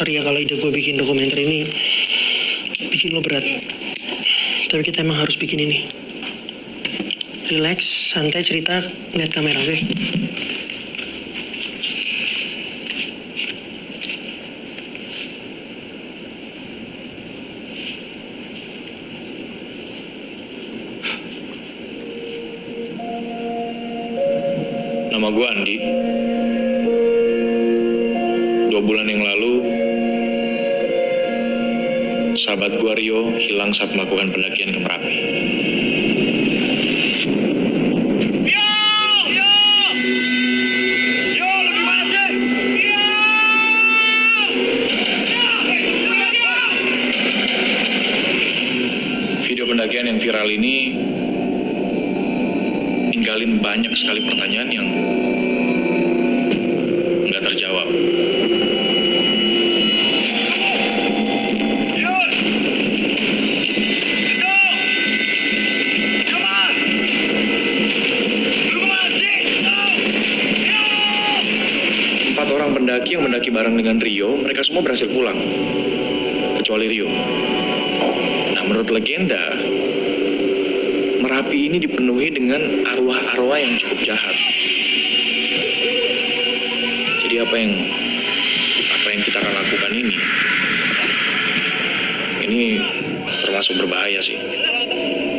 Sorry ya kalau ide gue bikin dokumenter ini bikin lo berat. Tapi kita emang harus bikin ini. Relax, santai cerita, lihat kamera, oke? Nama gue Andi. 2 bulan yang lalu, sahabat gue Rio hilang saat melakukan pendakian ke Merapi. Video pendakian yang viral ini ninggalin banyak sekali pertanyaan yang nggak terjawab. Empat orang pendaki yang mendaki bareng dengan Rio, mereka semua berhasil pulang, kecuali Rio. Nah, menurut legenda, Merapi ini dipenuhi dengan arwah-arwah yang cukup jahat. Jadi apa yang kita akan lakukan ini termasuk berbahaya sih.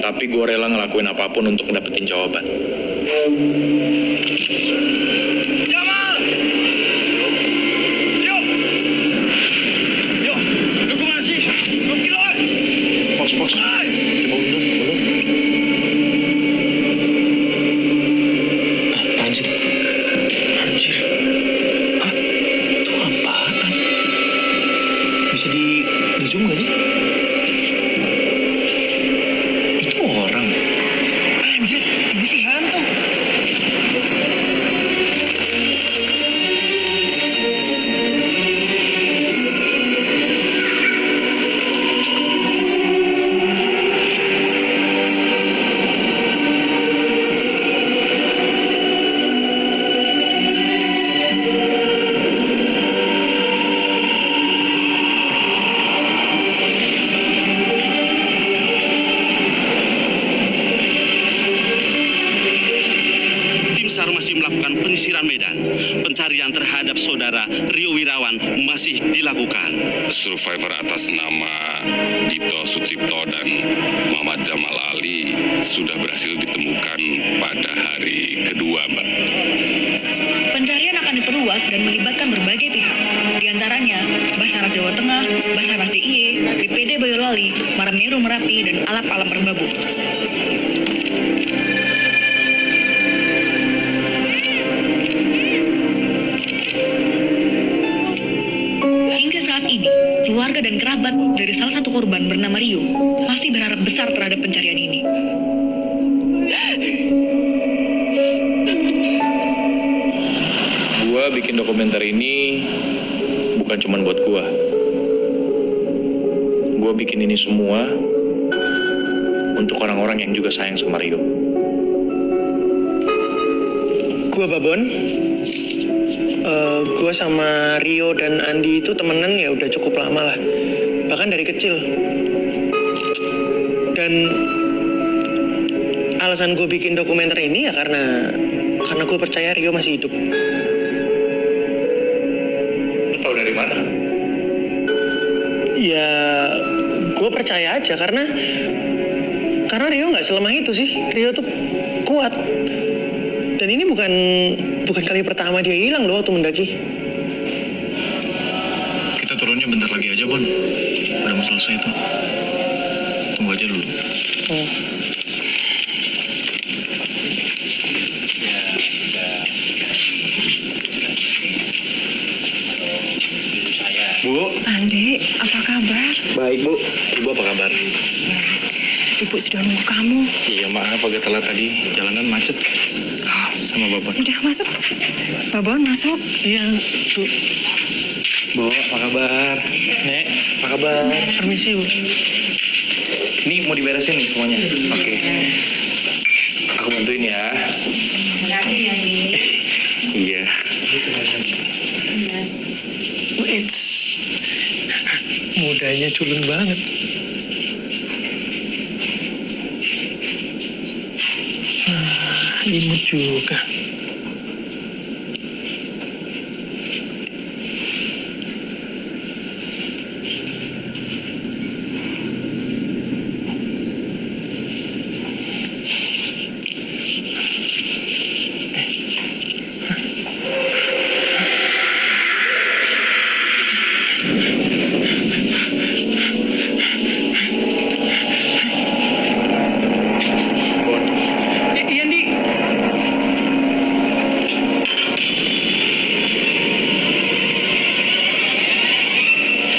Tapi gue rela ngelakuin apapun untuk dapetin jawaban. Jamal! Yuk, lu kemana sih? Lu kilo, pos. Di Zoom gak sih? Itu orang. Anjir, ini sih hantu. Masih melakukan penyisiran medan. Pencarian terhadap saudara Rio Wirawan masih dilakukan. Survivor atas nama Dito Sucipto dan Muhammad Jamal Ali sudah berhasil ditemukan pada hari kedua, Mbak. Pencarian akan diperluas dan melibatkan berbagai pihak, di antaranya Basarnas Jawa Tengah, Basarnas DIY, BPD Boyolali, Maramiro Merapi, dan Alap-Alap Merbabu. Keluarga dan kerabat dari salah satu korban bernama Rio masih berharap besar terhadap pencarian ini. Gua bikin dokumenter ini bukan cuma buat gua. Gua bikin ini semua untuk orang-orang yang juga sayang sama Rio. Gua Babon. Gue sama Rio dan Andi itu temenan ya udah cukup lama lah, bahkan dari kecil. Dan alasan gue bikin dokumenter ini ya karena gue percaya Rio masih hidup. Lo tau dari mana? Ya gue percaya aja karena Rio nggak selemah itu sih. Rio tuh kuat. Dan ini bukan kali pertama dia hilang loh waktu mendaki. Kita turunnya bentar lagi aja, Bon. Udah mau selesai itu. Tunggu aja dulu. Oh. Bu. Andi, apa kabar? Baik, Bu. Ibu apa kabar? Ibu sudah nunggu kamu. Iya, maaf agak telat tadi. Jalanan macet. Sama Babon. Udah masuk. Babon masuk. Iya, Bu. Bu, apa kabar? Nek, apa kabar? Permisi, Bu. Ini mau diberesin nih semuanya. Oke. Aku bantuin ya. Makasih ya, Iya. It's Mudanya culun banget. Imut juga. Ian, Di.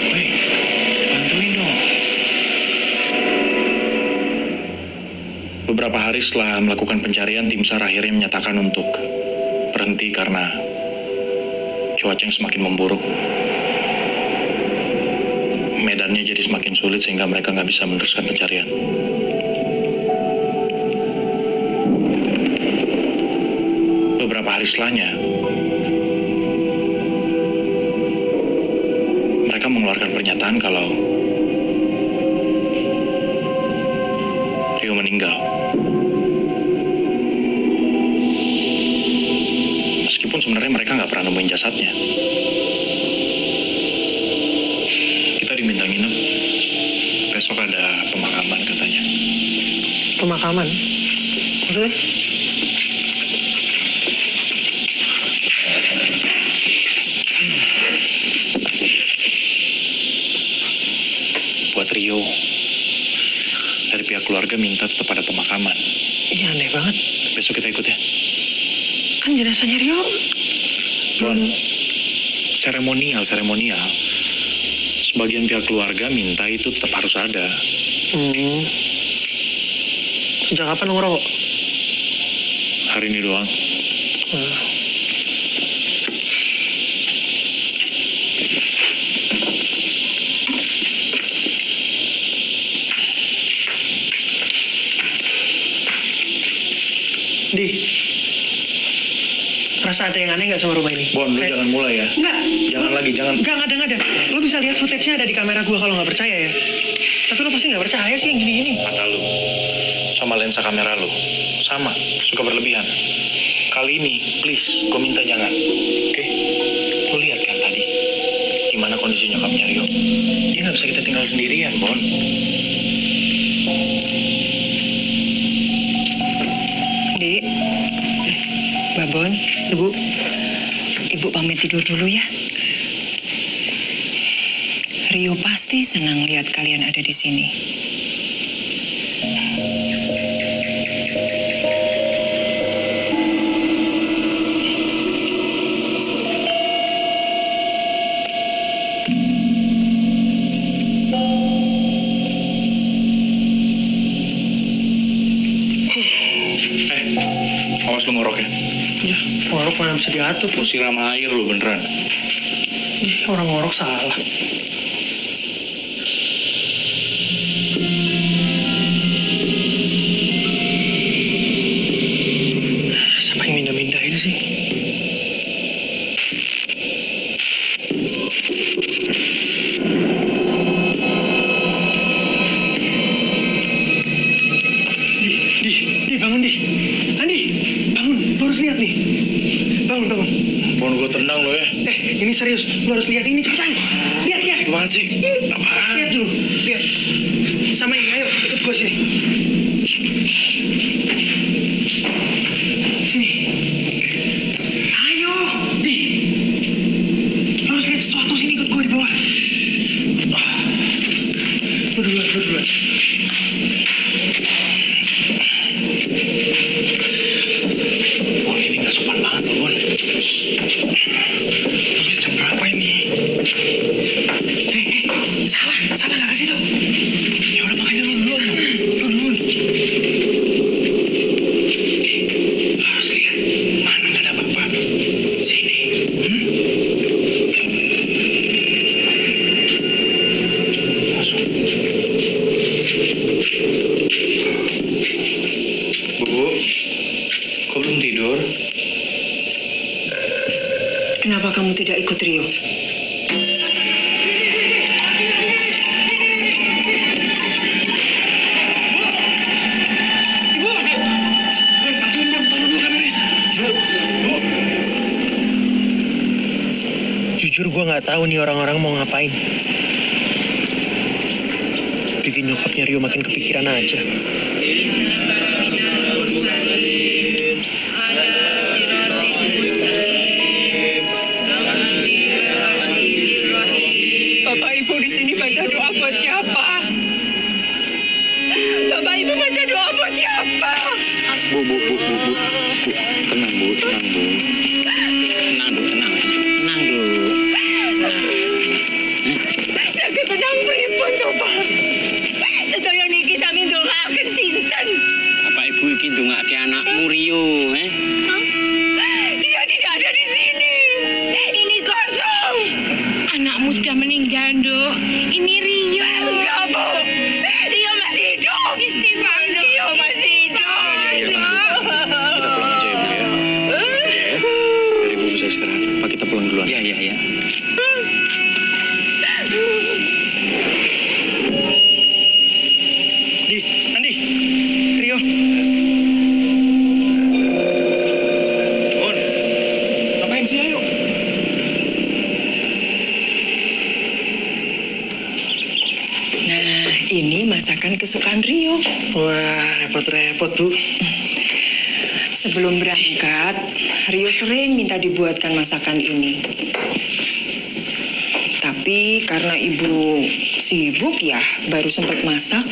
Woi, bantuin dong. Beberapa hari setelah melakukan pencarian, tim SAR akhirnya menyatakan untuk berhenti karena cuaca yang semakin memburuk. Medannya jadi semakin sulit sehingga mereka nggak bisa meneruskan pencarian. Beberapa hari setelahnya, mereka mengeluarkan pernyataan kalau Rio meninggal. Meskipun sebenarnya mereka nggak pernah nemuin jasadnya. Kita diminta nginep. Besok ada pemakaman katanya. Pemakaman? Maksudnya? Buat Rio. Dari pihak keluarga minta tetap ada pemakaman. Iya, aneh banget. Besok kita ikut ya. Kan jenazahnya Rio Bon, seremonial. Sebagian pihak keluarga minta itu tetap harus ada. Sejak kapan lo ngerokok? Hari ini doang. Di, rasa ada yang aneh nggak sama rumah ini? Bon, lu jangan mulai ya. Enggak. Jangan lagi, jangan. Nggak ada. Lo bisa lihat footage-nya ada di kamera gua kalau nggak percaya ya. Tapi lo pasti nggak percaya sih yang gini-gini. Mata lu sama lensa kamera lu sama, suka berlebihan. Kali ini, please, gue minta jangan. Oke? Lu lihat kan tadi gimana kondisi nyokapnya Rio? Dia nggak bisa kita tinggal sendirian, Bon. Dek, Babon, Ibu, Ibu pamit tidur dulu ya. Rio pasti senang lihat kalian ada di sini. Awas lu ngorok ya. ya ngorok mana bisa diatur? Lu siram air lu beneran. Ih, orang ngorok salah. Siapa yang mindah-mindahin sih? Di, bangun Di. Andi, bangun. Lu harus lihat nih. Bangun. Bon, gue tenang lo ya. Ini serius. Lu harus lihat ini cepetan. Lihat. Apaan sih? Ini. Apaan? Lihat dulu. Lihat. Sama ini, ayo ikut gue sini. Sini. Ayo, Di. Lu harus lihat sesuatu sini, ikut gue di bawah. Lu duluan. Bon, ini gak sopan banget loh, Bon. Lihat jam berapa ini? Salah nggak ke situ? Ya udah makanya lu duluan. Harus lihat mana gak ada apa-apa. Sini. Masuk. Bu, kok belum tidur? Kenapa kamu tidak ikut Rio? Jujur gue nggak tahu nih orang-orang mau ngapain. Bikin nyokapnya Rio makin kepikiran aja. Bapak Ibu di sini baca doa buat siapa? Bapak Ibu baca doa buat siapa? Bu. Tenang, Bu. Tenang, Bu. Lagi tenang pripun to, Pak? Sedaya niki sami ndongaaken sinten? Bapak Ibu iki ndongake anakmu Rio, Dia tidak ada di sini. Ini kosong. Anakmu sudah meninggal, Dok. Ini Rio. Enggak, Bu. Dia masih hidup. Istighfar, Dok. Dia masih hidup. Kita pulang aja ya, Bu ya. Biar Ibu bisa istirahat. Pak, kita pulang duluan. Ya. Andi, Rio. Bon, ngapain sih, ayo? Nah, ini masakan kesukaan Rio. Wah, repot-repot, Bu. Sebelum berangkat, Rio sering minta dibuatkan masakan ini. Tapi karena ibu sibuk ya, baru sempat masak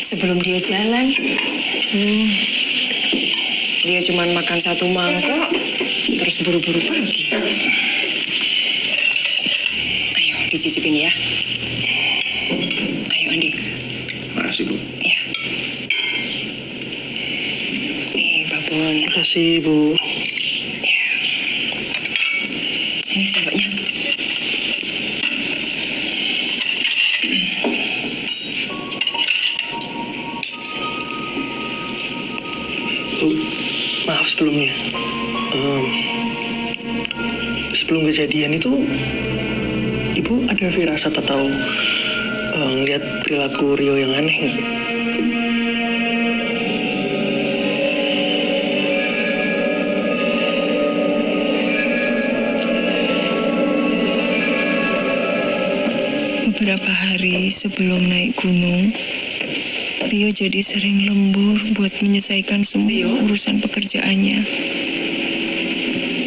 sebelum dia jalan. Dia cuma makan 1 mangkok, terus buru-buru pergi. Ayo, dicicipin ya. Ayo, Andi. Makasih, Bu. Ya. Nih, Babon. Makasih, Bu. Ini sendoknya. Bu, maaf sebelumnya. Sebelum kejadian itu, Ibu ada firasat atau ngeliat perilaku Rio yang aneh nggak? Beberapa hari sebelum naik gunung, Rio jadi sering lembur buat menyelesaikan semua urusan pekerjaannya.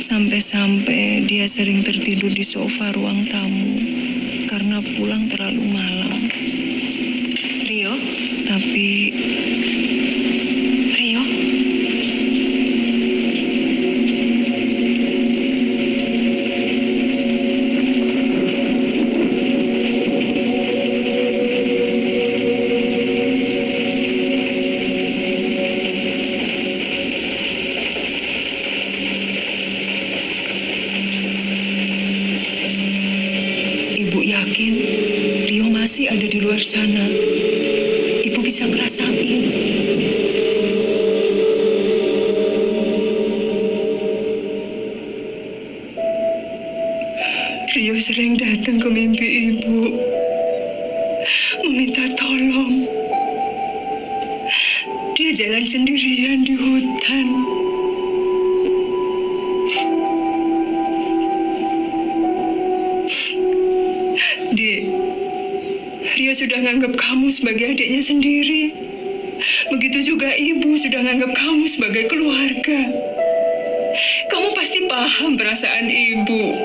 Sampai-sampai dia sering tertidur di sofa ruang tamu karena pulang terlalu malam. Rio? Tapi Rio? Ibu yakin Rio masih ada di luar sana. Ibu bisa ngerasain. Rio sering datang ke mimpi ibu, meminta tolong. Dia jalan sendirian di hutan. Di, Rio sudah nganggap kamu sebagai adiknya sendiri. Begitu juga ibu sudah nganggap kamu sebagai keluarga. Kamu pasti paham perasaan ibu.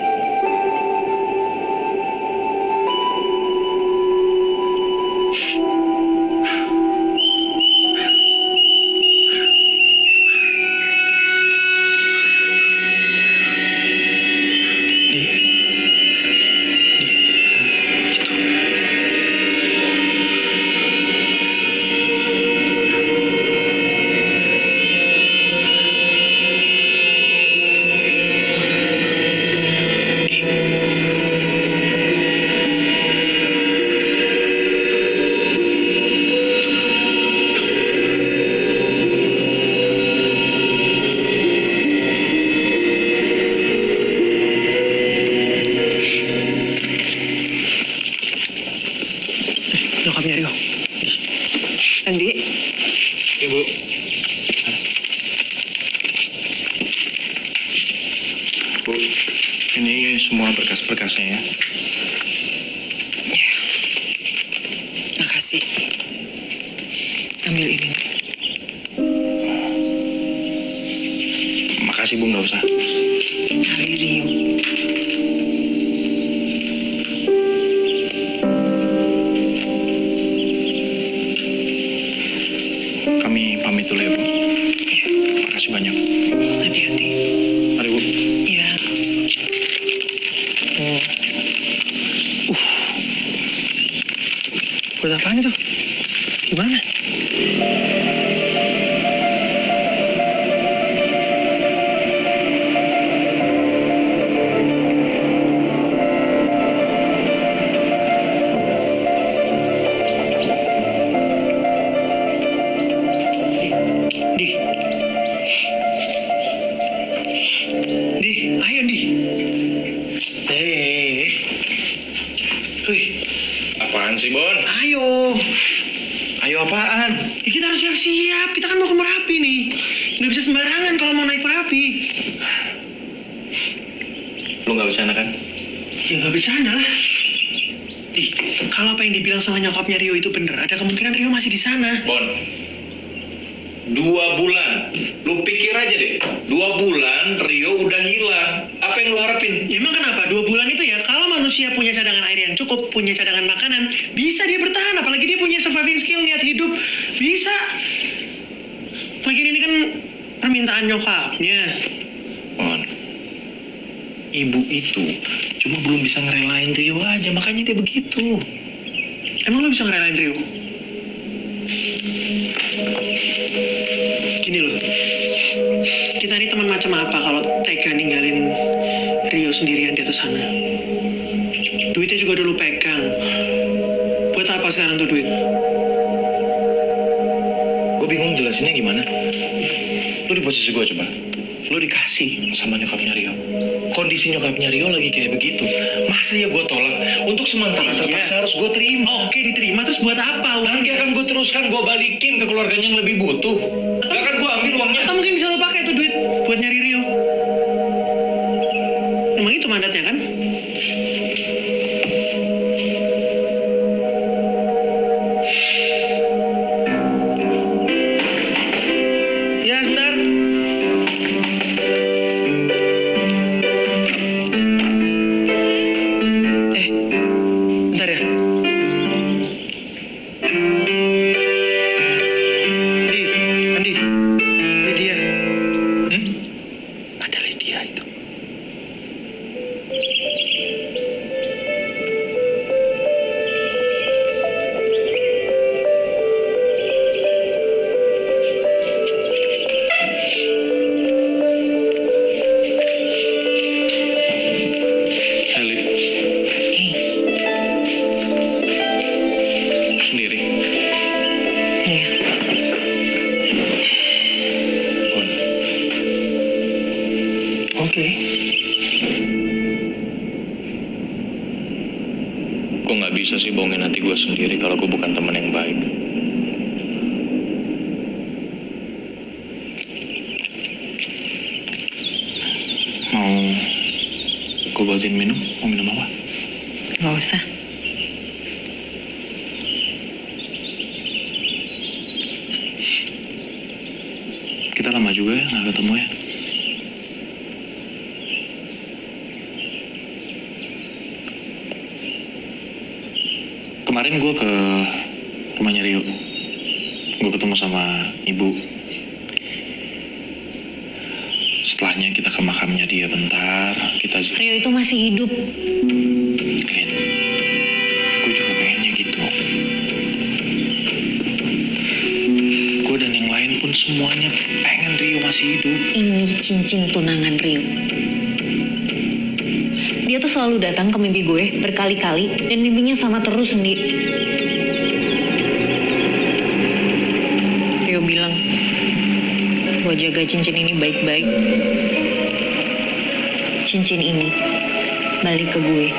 Nyokapnya Rio. Andi, Ya, Bu. Bu, Ini semua berkas-berkasnya ya. Ya. Makasih. Ambil ini. Makasih Bu, nggak usah. Hari Rio. Kami pamit dulu ya Bu. Ya, Makasih banyak. hati-hati. Mari Bu. Ya. Buat apaan itu? Gimana? Di, ayo Di. Wih, Apaan sih Bon? ayo. Ayo apaan? Ya, kita harus siap-siap. Kita kan mau ke Merapi nih. Nggak bisa sembarangan kalau mau naik Merapi. Lu nggak bercanda kan? Ya nggak bercanda lah. Di, kalau apa yang dibilang sama nyokapnya Rio itu bener, ada kemungkinan Rio masih di sana. Bon, 2 bulan. Lu pikir aja deh, 2 bulan Rio udah hilang. Apa yang lu harapin? Ya, emang kenapa? 2 bulan itu ya, kalau manusia punya cadangan air yang cukup, punya cadangan makanan, bisa dia bertahan. Apalagi dia punya surviving skill, niat hidup. Bisa. Lagi ini kan permintaan nyokapnya. Bon, ibu itu cuma belum bisa ngerelain Rio aja, makanya dia begitu. Emang lo bisa ngerelain Rio? Gini loh, kita ini teman macam apa kalau tega ninggalin Rio sendirian di atas sana? Duitnya juga dulu pegang. Buat apa sekarang tuh duit? Gue bingung jelasinnya gimana. Lu di posisi gue coba. Lu dikasih sama nyokapnya Rio. Kondisi nyokapnya Rio lagi kayak begitu. Masa ya gue tolak? Untuk sementara terpaksa harus gue terima. Oke, diterima. Terus buat apa? Nanti akan gue teruskan, gue balikin ke keluarganya yang lebih butuh. Gak akan gue ambil uangnya. Atau mungkin bisa lo pakai tuh duit buat nyari Rio. Emang itu mandatnya kan? Ya, sebentar. Bentar ya. Andi, Lydia. Ada Lydia itu. Heli, sendiri. Iya. Bon, Oke. gue nggak bisa sih bohongin hati gue sendiri kalau gue bukan teman yang baik. Mau gue buatin minum? Mau minum apa? Nggak usah. Kita lama juga ya nggak ketemu ya. Kemarin gue ke rumahnya Rio. Gue ketemu sama ibu. Setelahnya kita ke makamnya dia bentar. Kita Rio itu masih hidup. Lin, gue juga pengennya gitu. Gue dan yang lain pun semuanya pengen Rio masih hidup. Ini cincin tunangan Rio. Dia tuh selalu datang ke mimpi gue berkali-kali dan mimpinya sama terus, Ndi. Rio bilang, gue jaga cincin ini baik-baik. Cincin ini balik ke gue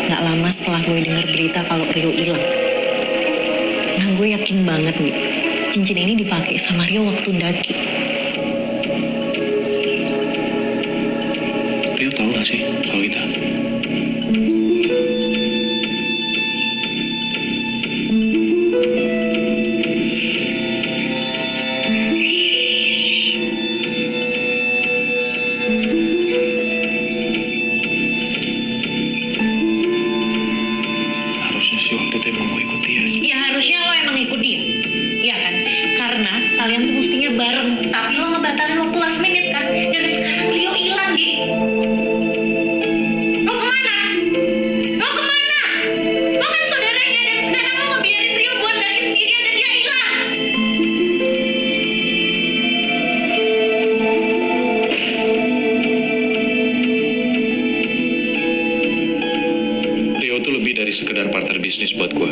gak lama setelah gue dengar berita kalau Rio hilang. Nah, gue yakin banget nih, cincin ini dipakai sama Rio waktu daki. Rio tahu nggak sih kalau kita? Harusnya sih waktu itu emang gue ikut dia. Ya harusnya lo emang ikut dia. Iya kan? Karena kalian tuh mestinya bareng. Tapi lo ngebatalin waktu last minute kan? Dan sekarang Rio hilang, Di. Lo kemana? Lo kemana? Lo kan saudaranya dan sekarang lo ngebiarin Rio buat lagi sendirian dan dia hilang. Rio tuh lebih dari sekedar partner bisnis buat gue.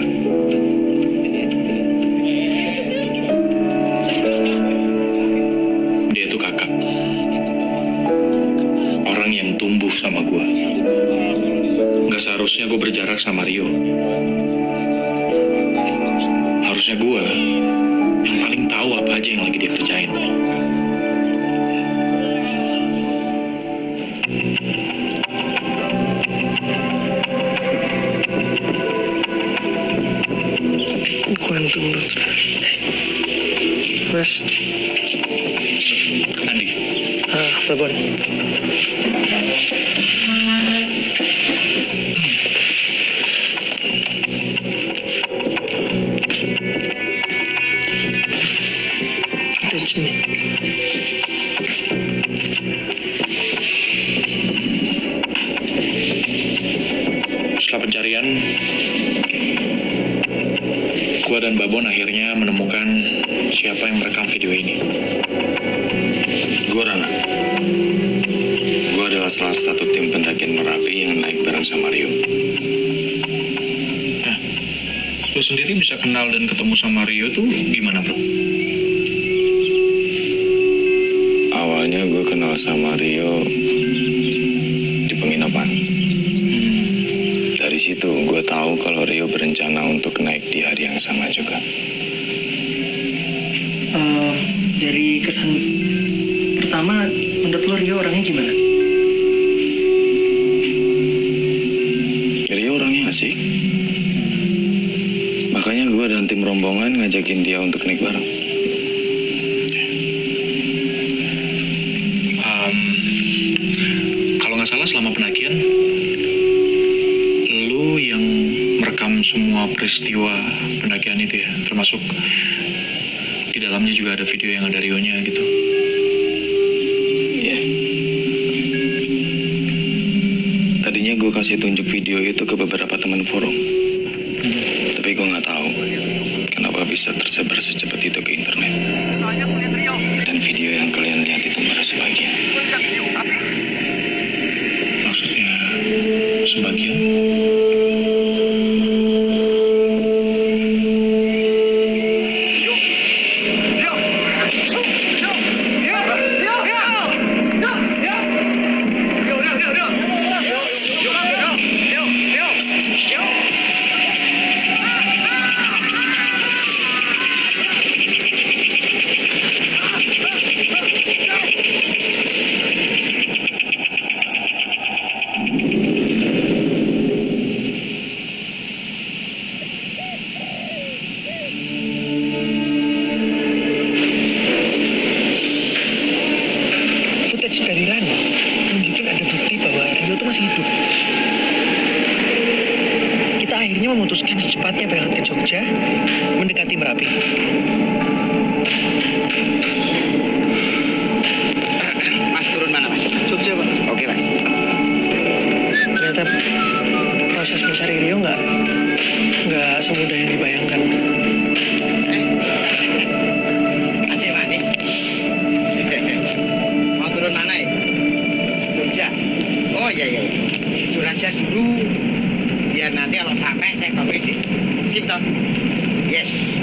Dia tuh kakak. Orang yang tumbuh sama gue. Gak seharusnya gue berjarak sama Rio. Harusnya gue yang paling tahu apa aja yang lagi dia kerjain. Kuantum bro. Mas. Andi, Babon. Di sini. setelah pencarian, gue dan Babon akhirnya menemukan siapa yang merekam video ini. Gue Rana. Gue adalah salah satu tim pendakian Merapi yang naik bareng sama Rio. Nah, lu sendiri bisa kenal dan ketemu sama Rio tuh gimana, bro? Awalnya gue kenal sama Rio di penginapan. Dari situ gue tahu kalau Rio berencana untuk naik di hari yang sama juga. Dari kesan pertama, menurut lo Rio orangnya gimana? Rio orangnya asik. Makanya gue dan tim rombongan ngajakin dia untuk naik bareng. Kalau nggak salah selama pendakian, lu yang merekam semua peristiwa pendakian itu ya, termasuk di dalamnya juga ada video yang ada Rio-nya gitu. Iya. Tadinya gue kasih tunjuk video itu ke beberapa teman forum. Tapi gue nggak tahu kenapa bisa tersebar secepat itu ke internet. Dan video yang kalian lihat itu baru sebagian. Maksudnya sebagian? Footage dari Rani menunjukkan ada bukti bahwa Rio itu masih hidup. Kita akhirnya memutuskan secepatnya berangkat ke Jogja, mendekati Merapi. Mas turun mana, Mas? Jogja, Pak. Oke, Mas. Ternyata proses mencari Rio nggak semudah yang dibayangkan. Aceh manis. Mau turun mana ya? Jogja. Oh iya. Turun aja dulu. Biar nanti kalau sampai saya pamit. Sip toh? Yes.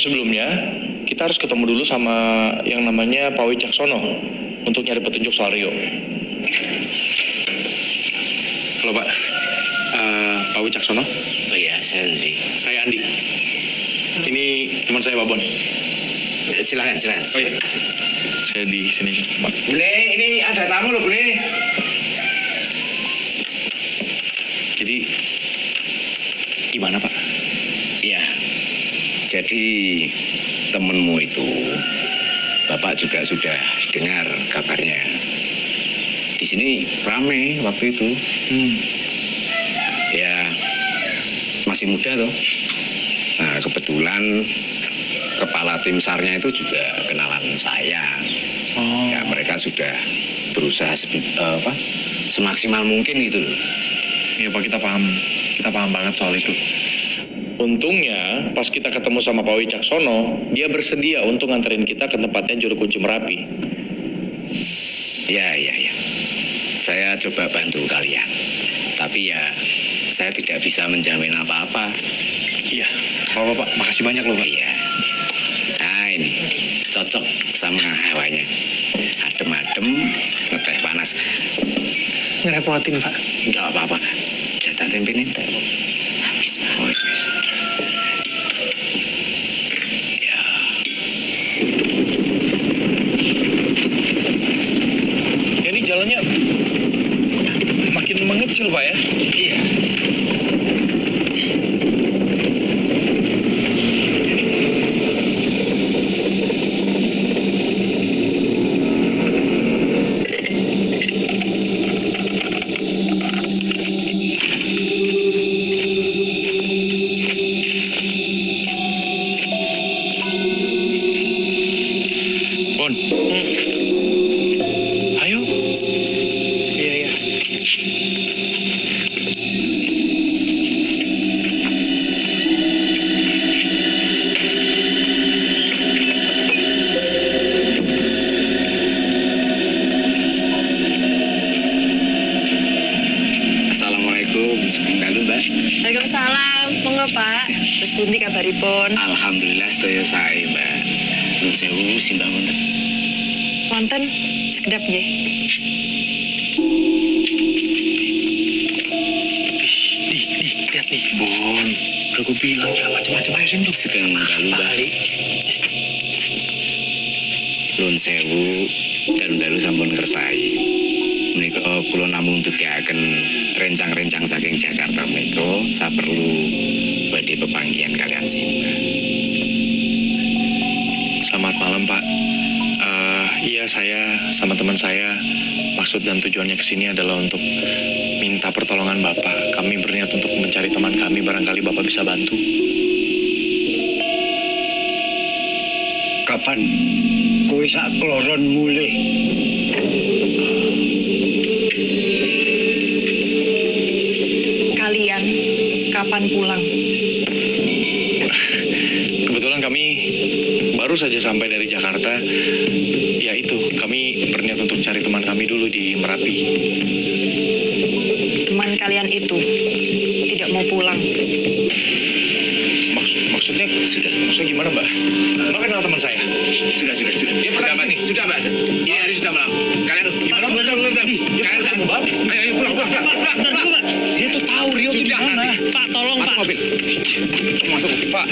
sebelumnya kita harus ketemu dulu sama yang namanya Pak Wicaksono untuk nyari petunjuk soal Rio. Halo Pak, Pak Wicaksono? Oh iya, saya Andi. Saya Andi. Ini teman saya Pak Bon. Silakan. Oh iya. Saya di sini Pak. Bune, ini ada tamu loh Bune. Jadi gimana Pak? Iya, jadi temenmu itu, Bapak juga sudah dengar kabarnya. Di sini rame waktu itu. Ya, masih muda tuh. Nah, kebetulan kepala tim SAR-nya itu juga kenalan saya. Ya, mereka sudah berusaha semaksimal mungkin gitu loh. Iya Pak, kita paham banget soal itu. Untungnya pas kita ketemu sama Pak Wicaksono, dia bersedia untuk nganterin kita ke tempatnya Juru Kunci Merapi. Ya. Saya coba bantu kalian. Tapi ya, saya tidak bisa menjamin apa-apa. Iya, Pak, makasih banyak loh Pak. Iya. Nah ini, cocok sama hawanya. Adem-adem, ngeteh panas. Ngerepotin, Pak. Enggak apa-apa. Jatah tempe ini habis, Pak. Oh, yes. Ya. Ini jalannya makin mengecil Pak ya? Iya. Bon. Ayo. Iya. Assalamualaikum. Halo, Mbak. Waalaikumsalam. Monggo, Pak. Terus pundi kabaripun? Alhamdulillah sedaya sae, Mbak. Nun sewu simbah wonten. Wonten sekedap nggih. Nih, lihat nih. Bon, udah gue bilang jangan macam-macam ayo sini. Sugeng dalu, Mbak. Nun sewu dalu-dalu sampun kersai. Menika kula namung tukiaken rencang-rencang saking Jakarta menika saperlu badhe pepanggihan kalian simbah. Selamat malam Pak. Iya saya sama teman saya maksud dan tujuannya kesini adalah untuk minta pertolongan Bapak. Kami berniat untuk mencari teman kami, barangkali Bapak bisa bantu. Kapan kowe sak kloron mulih? Kalian kapan pulang? Kebetulan kami baru saja sampai dari Jakarta. Ya itu, kami berniat untuk cari teman kami dulu di Merapi. Teman kalian itu tidak mau pulang. Maksudnya gimana Mbak? Mbak kenal teman saya? Sudah. Dia Sudah, pernah Mas. sini? Sudah, Mas. Ini hari sudah malam. Kalian Gimana? Bentar. Kalian saya Mbak? Ayo pulang. Dia tuh tahu Rio tuh di Sudah, mana. nanti. Pak, tolong, Masuk Pak. mobil. Masuk mobil. Pak,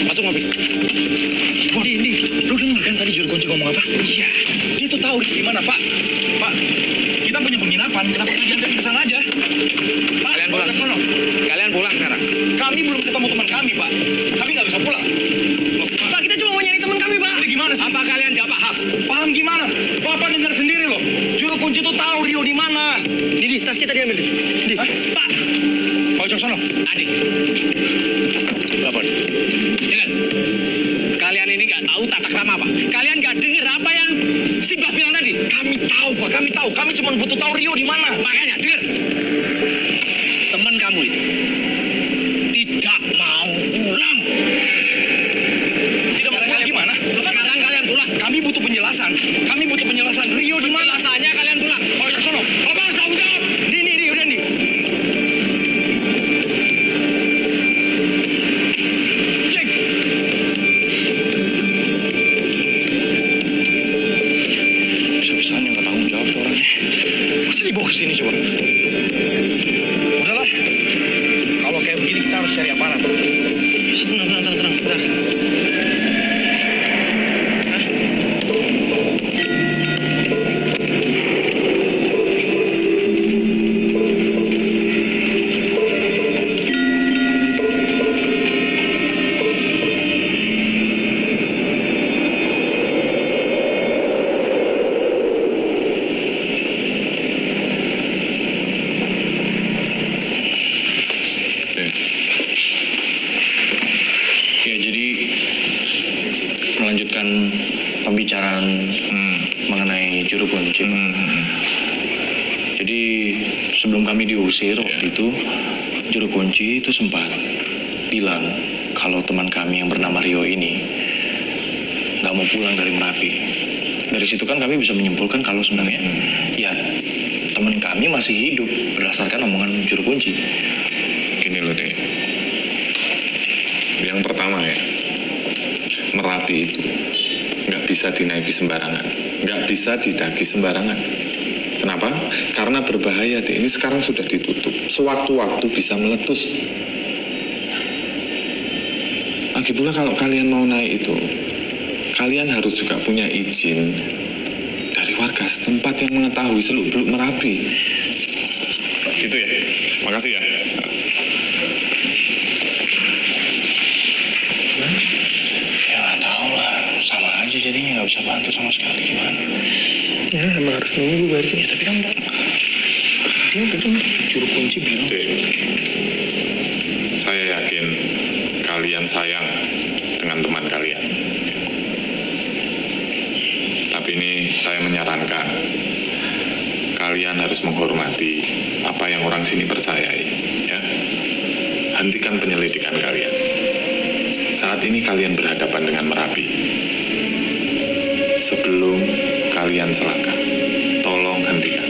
Masuk mobil. Di, lu denger kan tadi Juru Kunci ngomong apa? Iya. Dia tuh tahu di mana Pak. Pak, kita punya penginapan. Kenapa nggak jalan ke sana aja? Pak, Kalian pulang. ke sono. Kalian pulang sekarang. Kami belum ketemu teman kami Pak. Kami nggak bisa pulang. Loh, Pak, kita cuma mau nyari teman kami, Pak. ini gimana sih? Apa kalian nggak paham? Paham gimana? Bapak dengar sendiri loh. Juru Kunci tuh tahu Rio di mana. Di, tas kita diambil. Di. Pak, Pak Wicaksono. Adik, Lapor. dengar. Kalian ini nggak tahu tata krama apa? Kalian nggak dengar apa yang Simbah bilang tadi? Kami tahu Pak, kami tahu. Kami cuma butuh tahu Rio di mana. Makanya dengar. Teman kamu itu tidak mau pulang. Tidak mau pulang gimana? Sekarang kalian pulang. Kami butuh penjelasan. Kami butuh penjelasan. Rio di mana? Penjelasannya kalian pulang. Pak Wicaksono. Apa tanggung jawab? Di, udah nih. Cek. Bawa ke sini coba. Udahlah. Kalau kayak begini kita harus cari aparat. Tenang. Ya, jadi melanjutkan pembicaraan mengenai juru kunci. Jadi sebelum kami diusir waktu itu, juru kunci itu sempat bilang kalau teman kami yang bernama Rio ini nggak mau pulang dari Merapi. Dari situ kan kami bisa menyimpulkan kalau sebenarnya ya teman kami masih hidup berdasarkan omongan juru kunci. Gini loh, Dek. Yang pertama ya, Merapi itu nggak bisa dinaiki sembarangan, nggak bisa didaki sembarangan. Kenapa? Karena berbahaya, Dek. Ini sekarang sudah ditutup. Sewaktu-waktu bisa meletus. Lagi pula kalau kalian mau naik itu, kalian harus juga punya izin dari warga setempat yang mengetahui seluk-beluk Merapi. Gitu ya. Makasih ya. Ya nggak tahu lah, sama aja jadinya nggak bisa bantu sama sekali gimana. Ya emang harus nunggu berarti. Ya tapi kan dia bilang juru kunci bilang. Dek, saya yakin kalian sayang dengan teman kalian. Tapi ini saya menyarankan kalian harus menghormati apa yang orang sini percayai, ya. Hentikan penyelidikan kalian. Saat ini kalian berhadapan dengan Merapi. Sebelum kalian selangkah, tolong hentikan.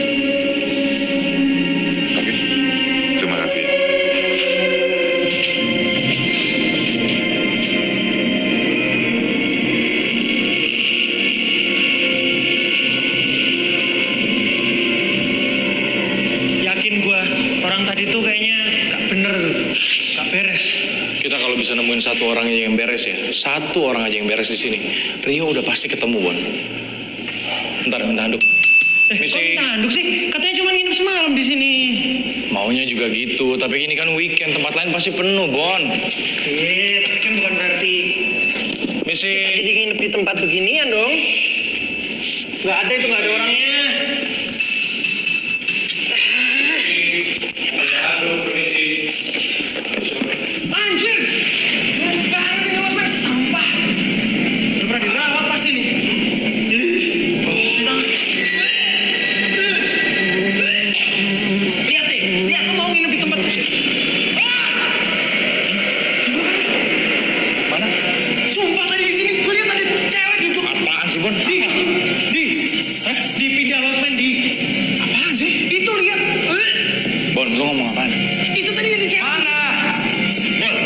Oke? Terima kasih. Yakin gua orang tadi tuh kayaknya nggak bener, nggak beres. Kita kalau bisa nemuin satu orang aja yang beres ya, satu orang aja yang beres di sini, Rio udah pasti ketemu, Bon. Ntar minta handuk. Kok Misi, minta handuk sih? Katanya cuma nginep semalam di sini. maunya juga gitu, tapi ini kan weekend, tempat lain pasti penuh, Bon. Iya, tapi kan bukan berarti Misi, jadi nginep di tempat beginian dong. Nggak ada itu, nggak ada orangnya. Anjir! Buruk banget ini mas, sampah. Udah pernah dirawat pasti nih. Sedang. Lihat deh, lihat lu mau nginep di tempat. mana? Sumpah tadi di sini, gue lihat ada cewek duduk. Apaan sih, Bon? Di pindah losmen di. Apaan sih? Itu lihat. Bon, lu ngomong apaan? Itu tadi ada cewek. Mana? Bon,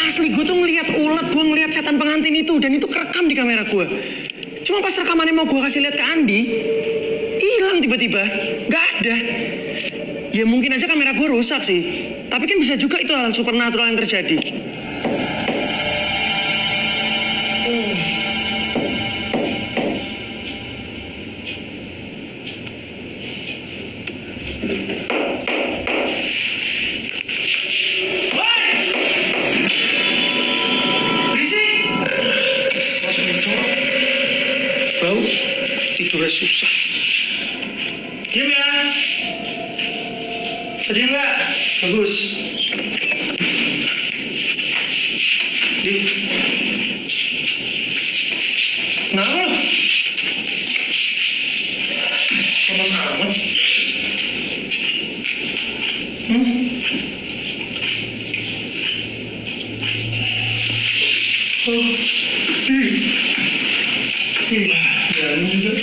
Asli gue tuh ngelihat ulat, gue ngelihat setan pengantin itu dan itu kerekam di kamera gue. Cuma pas rekamannya mau gue kasih lihat ke Andi, hilang tiba-tiba, nggak ada. Ya mungkin aja kamera gue rusak sih, tapi kan bisa juga itu hal supernatural yang terjadi. Berisik! Masuk mencolok. Bau, tidurnya susah. Diam ya. Diam nggak? Bagus. Di. Kenapa lo? Lama amat. Oh, ya, ini juga.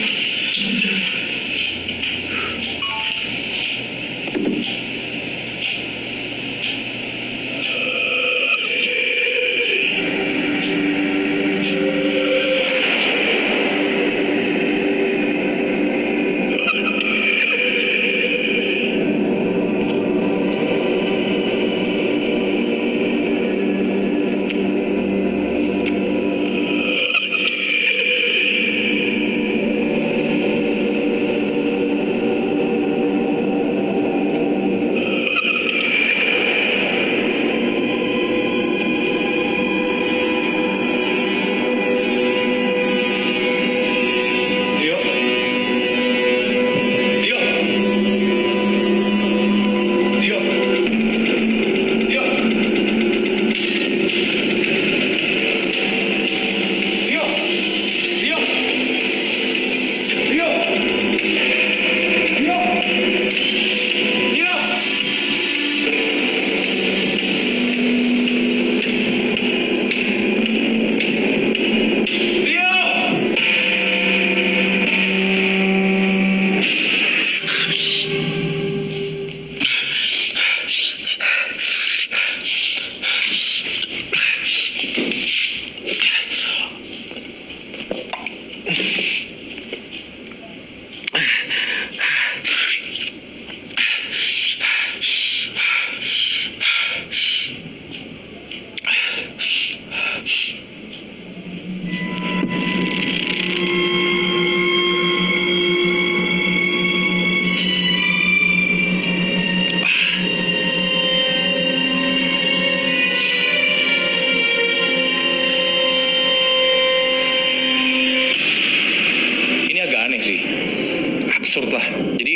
lah. Jadi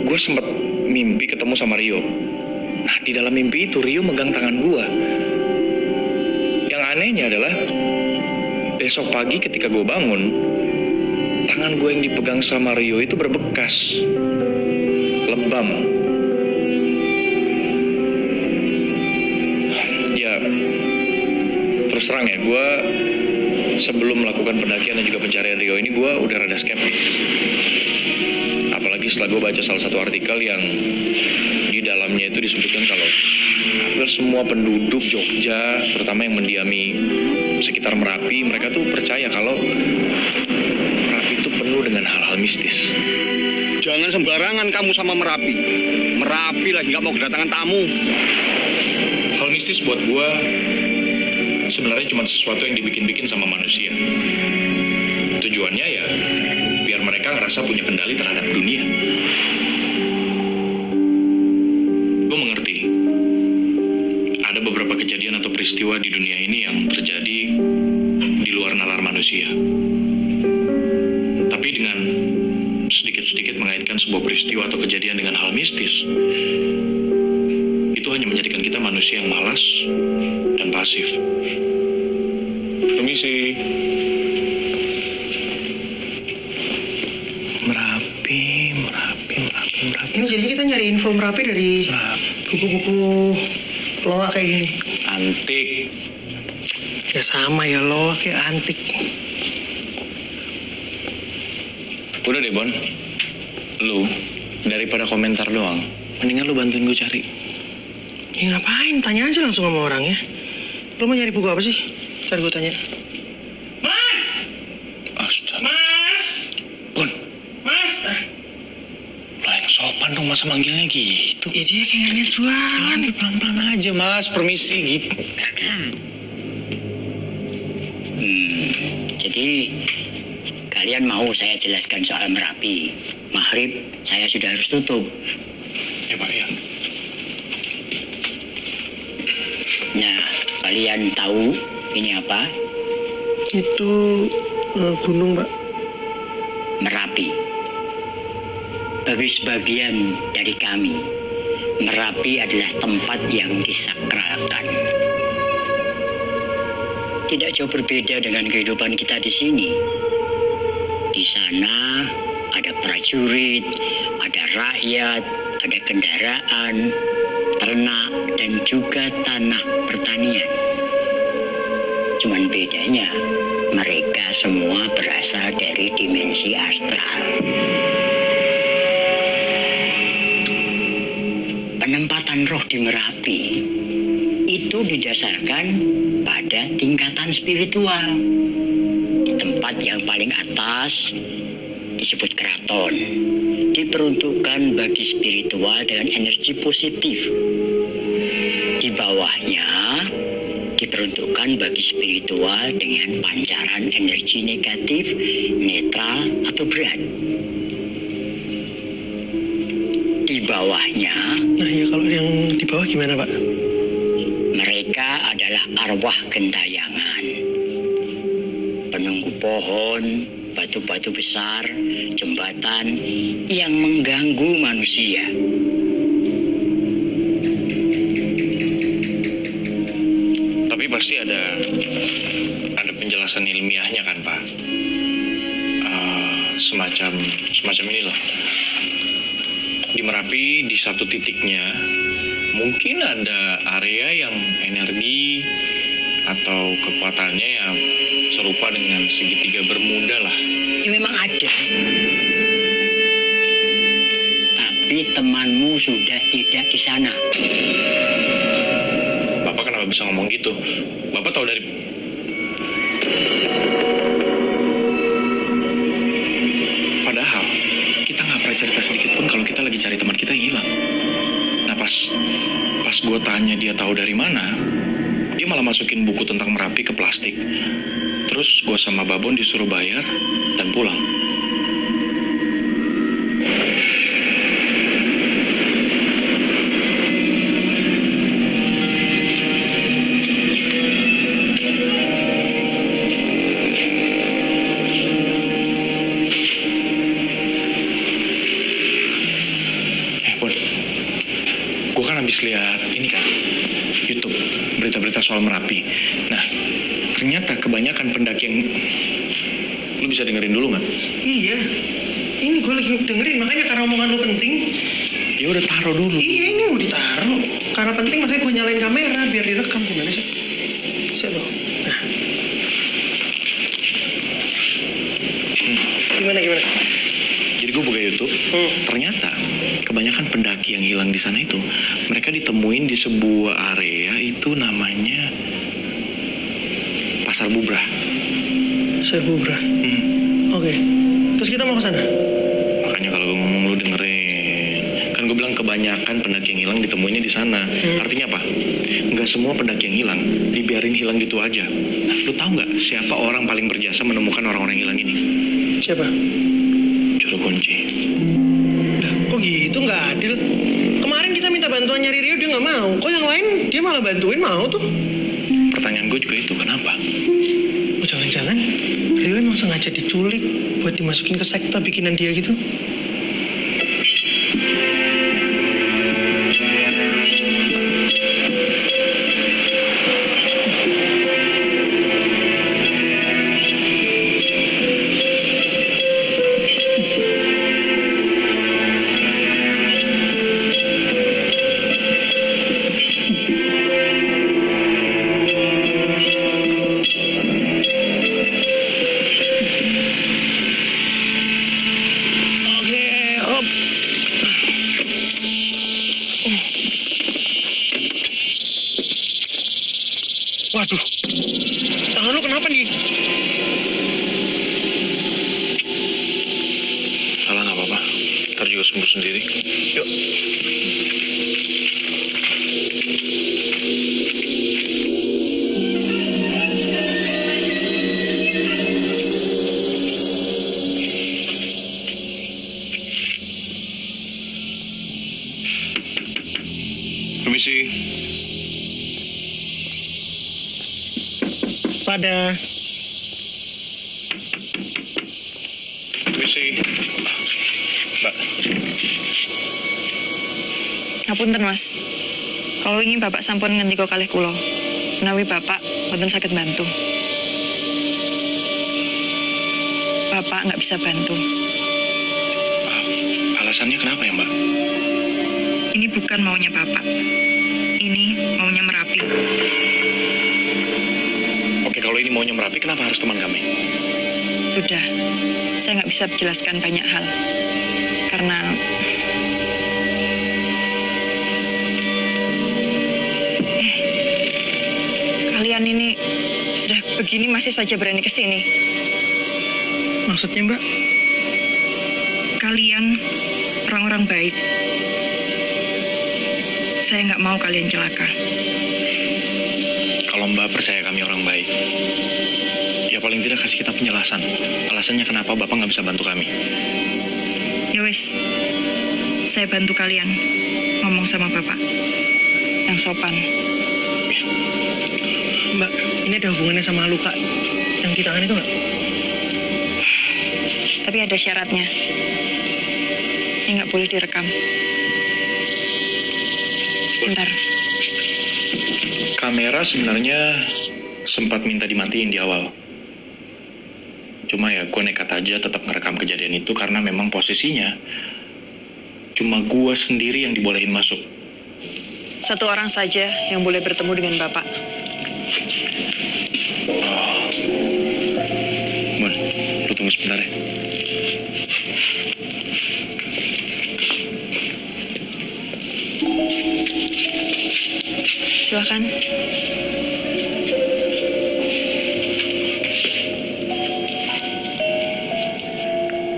gue sempet mimpi ketemu sama Rio. Nah, di dalam mimpi itu Rio megang tangan gue. Yang anehnya adalah besok pagi ketika gue bangun, tangan gue yang dipegang sama Rio itu berbekas, lebam. Ya, terus terang ya, gue sebelum melakukan pendakian dan juga pencarian Rio ini, gue udah rada skeptis. Apalagi setelah gue baca salah satu artikel yang di dalamnya itu disebutkan kalau hampir semua penduduk Jogja, terutama yang mendiami sekitar Merapi, mereka tuh percaya kalau Merapi itu penuh dengan hal-hal mistis. Jangan sembarangan kamu sama Merapi. Merapi lagi gak mau kedatangan tamu. Hal mistis buat gue sebenarnya cuma sesuatu yang dibikin-bikin sama manusia. Tujuannya ya biar mereka ngerasa punya kendali terhadap dunia. Gue mengerti ada beberapa kejadian atau peristiwa di dunia ini yang terjadi di luar nalar manusia. Tapi dengan sedikit-sedikit mengaitkan sebuah peristiwa atau kejadian dengan hal mistis, itu hanya menjadikan kita manusia yang malas dan pasif. Permisi. Merapi. Ini jadi kita nyari info Merapi dari buku-buku loak kayak gini. Antik. Ya sama ya, loak kayak antik. Udah deh, Bon. Lu, daripada komentar doang, mendingan lu bantuin gue cari. Ya ngapain? Tanya aja langsung sama orangnya. Lo mau nyari buku apa sih? Ntar gue tanya. Mas! Astaga. Mas! Bon. Mas! Lah yang sopan dong, masa manggilnya gitu? Ya dia kayak niat jualan. Pelan-pelan aja, Mas. Permisi gitu. Jadi kalian mau saya jelaskan soal Merapi? Maghrib saya sudah harus tutup. Ya Pak, ya. Nah, kalian tahu ini apa? Itu gunung, Pak. Merapi. Bagi sebagian dari kami, Merapi adalah tempat yang disakralkan. Tidak jauh berbeda dengan kehidupan kita di sini. Di sana ada prajurit, ada rakyat, ada kendaraan, ternak, dan juga tanah pertanian. Cuman bedanya, mereka semua berasal dari dimensi astral. Penempatan roh di Merapi itu didasarkan pada tingkatan spiritual. Di tempat yang paling atas disebut keraton, diperuntukkan bagi spiritual dengan energi positif. Di bawahnya diperuntukkan bagi spiritual dengan pancaran energi negatif, netral, atau berat. Di bawahnya, nah ya kalau yang di bawah gimana, Pak? Mereka adalah arwah gentayangan, penunggu pohon, batu-batu besar, jembatan yang mengganggu manusia. Tapi pasti ada penjelasan ilmiahnya kan, Pak? Semacam ini loh. Di Merapi di satu titiknya mungkin ada area yang energi atau kekuatannya yang serupa dengan segitiga Bermuda lah. Ya memang ada. Tapi temanmu sudah tidak di sana. Bapak kenapa bisa ngomong gitu? Bapak tahu dari... Padahal kita nggak pernah cerita sedikit pun kalau kita lagi cari teman kita yang hilang. Nah pas gue tanya dia tahu dari mana, dia malah masukin buku tentang Merapi ke plastik. Terus gue sama Babon disuruh bayar dan pulang. Gue kan habis lihat ini kan YouTube berita-berita soal Merapi. Nah, ternyata kebanyakan pendaki yang lu bisa dengerin dulu nggak? Iya. Ini gue lagi dengerin, makanya karena omongan lu penting. Ya udah taruh dulu. Iya, ini mau ditaruh. Karena penting makanya gue nyalain kamera biar direkam. Gimana sih? Siap dong. Nah. Gimana? Jadi gue buka YouTube, ternyata kebanyakan pendaki yang hilang di sana itu mereka ditemuin di sebuah area itu namanya Pasar Bubrah. Pasar Bubrah. Oke. Terus kita mau ke sana? Makanya kalau gue ngomong lu dengerin. Kan gue bilang kebanyakan pendaki yang hilang ditemuinnya di sana. Artinya apa? Nggak semua pendaki yang hilang dibiarin hilang gitu aja. Nah, lu tahu nggak siapa orang paling berjasa menemukan orang-orang yang hilang ini? Siapa? Juru kunci. Lah, kok gitu nggak adil? Kemarin kita minta bantuan nyari Rio, dia nggak mau. Kok yang lain dia malah bantuin, mau tuh? Pertanyaan gue juga itu, kenapa? Oh, jangan-jangan Rio emang sengaja diculik buat dimasukin ke sekte bikinan dia gitu? Waduh, tangan lu kenapa nih? Salah nggak apa-apa, ntar juga sembuh sendiri. Yuk. Permisi. Pada Permisi. Mbak. Ngapunten Mas. Kalau ini Bapak sampun ngendika kalih kula. Menawi Bapak boten saged bantu. Bapak nggak bisa bantu. Alasannya kenapa ya, Mbak? Ini bukan maunya Bapak. Ini maunya Merapi. Oke, kalau ini maunya Merapi, kenapa harus teman kami? Sudah, saya nggak bisa menjelaskan banyak hal. Karena kalian ini sudah begini masih saja berani ke sini. Maksudnya, Mbak? Kalian orang-orang baik. Saya nggak mau kalian celaka. Kalau Mbak percaya kami orang baik, ya paling tidak kasih kita penjelasan. Alasannya kenapa Bapak nggak bisa bantu kami. Ya wis, saya bantu kalian ngomong sama Bapak yang sopan. Mbak, ini ada hubungannya sama luka yang di tangan itu nggak? Tapi ada syaratnya. Ini nggak boleh direkam. Sebentar. Kamera sebenarnya sempat minta dimatiin di awal. Cuma ya gue nekat aja tetap ngerekam kejadian itu karena memang posisinya cuma gue sendiri yang dibolehin masuk. Satu orang saja yang boleh bertemu dengan Bapak. Mun, lu tunggu sebentar ya. Silakan.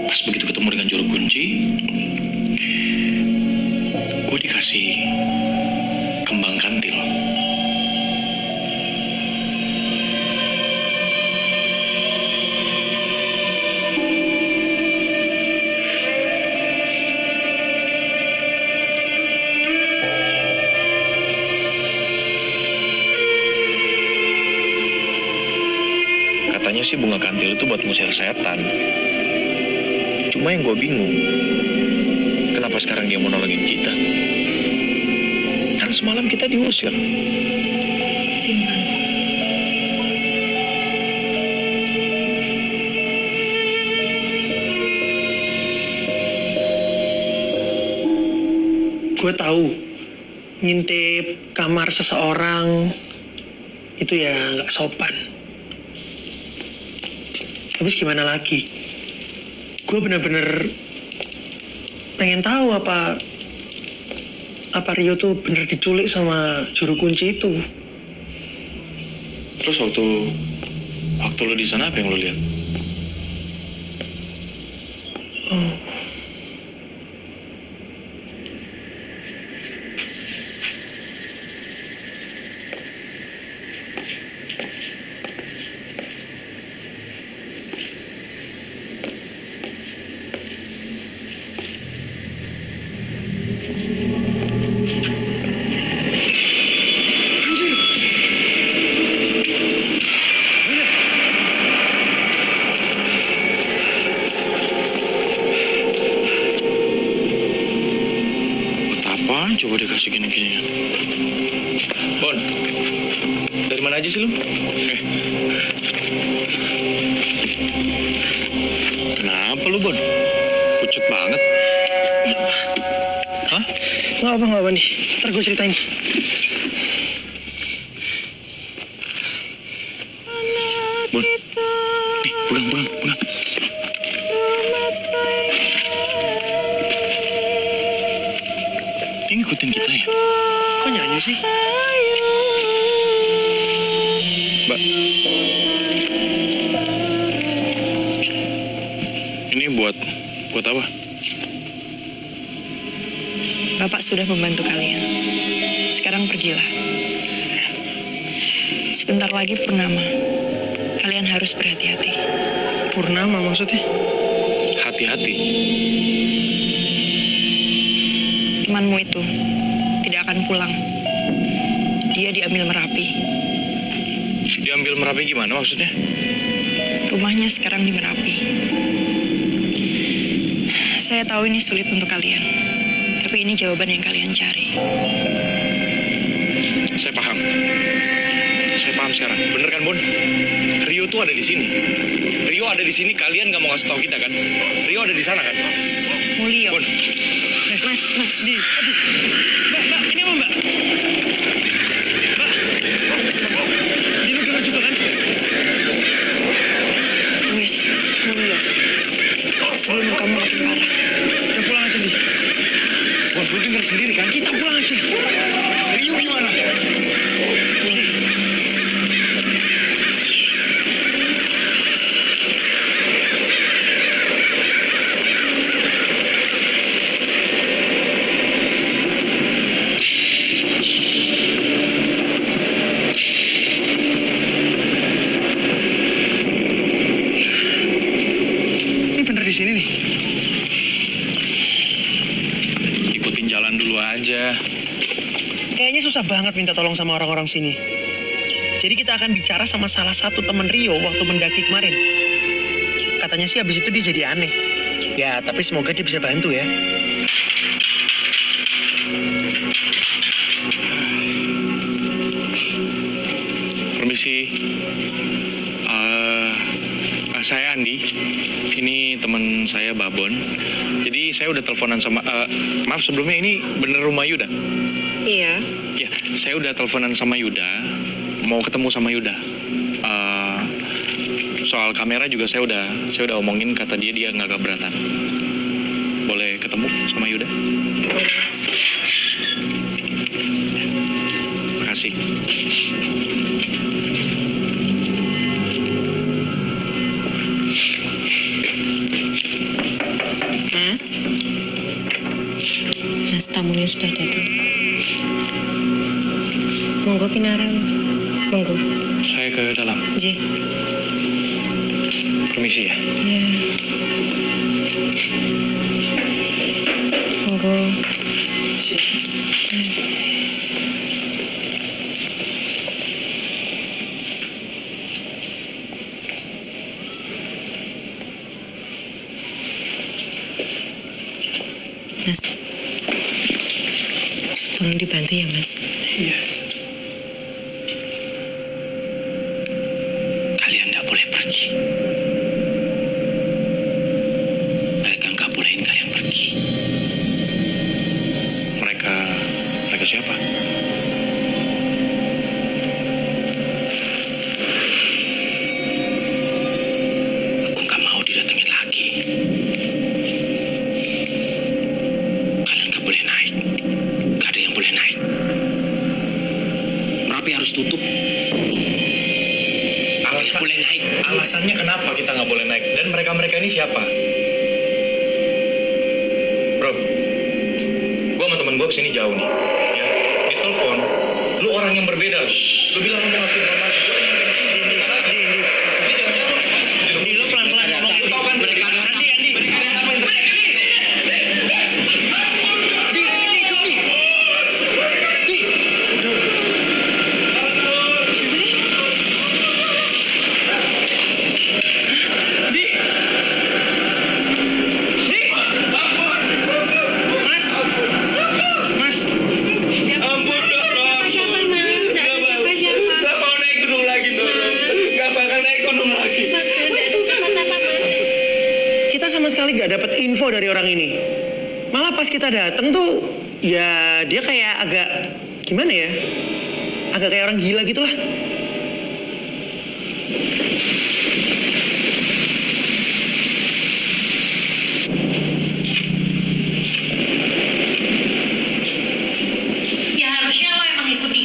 Pas begitu ketemu dengan juru kunci, gue dikasih kembang kantil. Katanya sih bunga kantil itu buat ngusir setan. Cuma yang gue bingung, kenapa sekarang dia mau nolongin kita? semalam kita diusir. Simpan. Gue tahu ngintip kamar seseorang itu ya nggak sopan. Habis gimana lagi? Gue bener-bener pengen tahu apa Rio tuh bener diculik sama juru kunci itu. Terus waktu lo di sana apa yang lo lihat? Oh. Coba dikasih gini-gini. Bon, dari mana aja sih lu? Kenapa lu, Bon? Pucet banget. Hah? Nggak apa nih. Ntar gue ceritain. Bon, nih, pegang. Dia ngikutin kita ya? Kok nyanyi sih? Mbak. Ini buat apa? Bapak sudah membantu kalian. Sekarang pergilah. Sebentar lagi purnama. Kalian harus berhati-hati. Purnama maksudnya? Hati-hati. Temanmu itu tidak akan pulang. Dia diambil Merapi. Diambil Merapi gimana maksudnya? Rumahnya sekarang di Merapi. Saya tahu ini sulit untuk kalian, tapi ini jawaban yang kalian cari. Saya paham sekarang. Bener kan, Bon? Rio tuh ada di sini. Rio ada di sini, kalian nggak mau kasih tahu kita kan? Rio ada di sana kan? Mulio. Bon. Mas, Di. Aduh. Mbak, ini apa, Mbak? Mbak. Ini lu kena juga kan? Wis, Mulio. Sebelum kamu makin parah. Kita pulang aja, Di. Bon, lu denger sendiri kan? Kita pulang aja. Rio gimana? Di sini nih. Ikutin jalan dulu aja. Kayaknya susah banget minta tolong sama orang-orang sini. Jadi kita akan bicara sama salah satu teman Rio waktu mendaki kemarin. Katanya sih habis itu dia jadi aneh. Ya, tapi semoga dia bisa bantu ya. Permisi. Saya Andi. Ini teman saya Babon. Jadi saya udah teleponan sama maaf sebelumnya, ini bener rumah Yuda? Iya. Ya, saya udah teleponan sama Yuda. Mau ketemu sama Yuda. Soal kamera juga saya udah omongin, kata dia nggak keberatan. Boleh ketemu sama Yuda? Makasih. Mas, tamunya sudah datang. Monggo pinarang. Monggo. Saya ke dalam. Ji. Permisi ya. Iya. Monggo. Mas. tolong dibantu ya, Mas. Iya. Kalian nggak boleh pergi. Mereka nggak bolehin kalian pergi. Mereka siapa? Aku nggak mau didatengin lagi. Kalian nggak boleh naik. Nggak ada yang boleh naik. Merapi harus tutup. Boleh naik. Alasannya kenapa kita nggak boleh naik? Dan mereka ini siapa? Bro, gua sama temen gua kesini jauh nih. Ya, di telepon, lu orang yang berbeda. Lu bilang lu mau ngasih informasi. Gua yang dari sini. Di lo pelan-pelan ngomong. Lu tau kan mereka Andi. Kita sama sekali gak dapat info dari orang ini. Malah pas kita datang tuh, ya dia kayak agak gimana ya? Agak kayak orang gila gitu lah. Ya harusnya lo emang ikuti,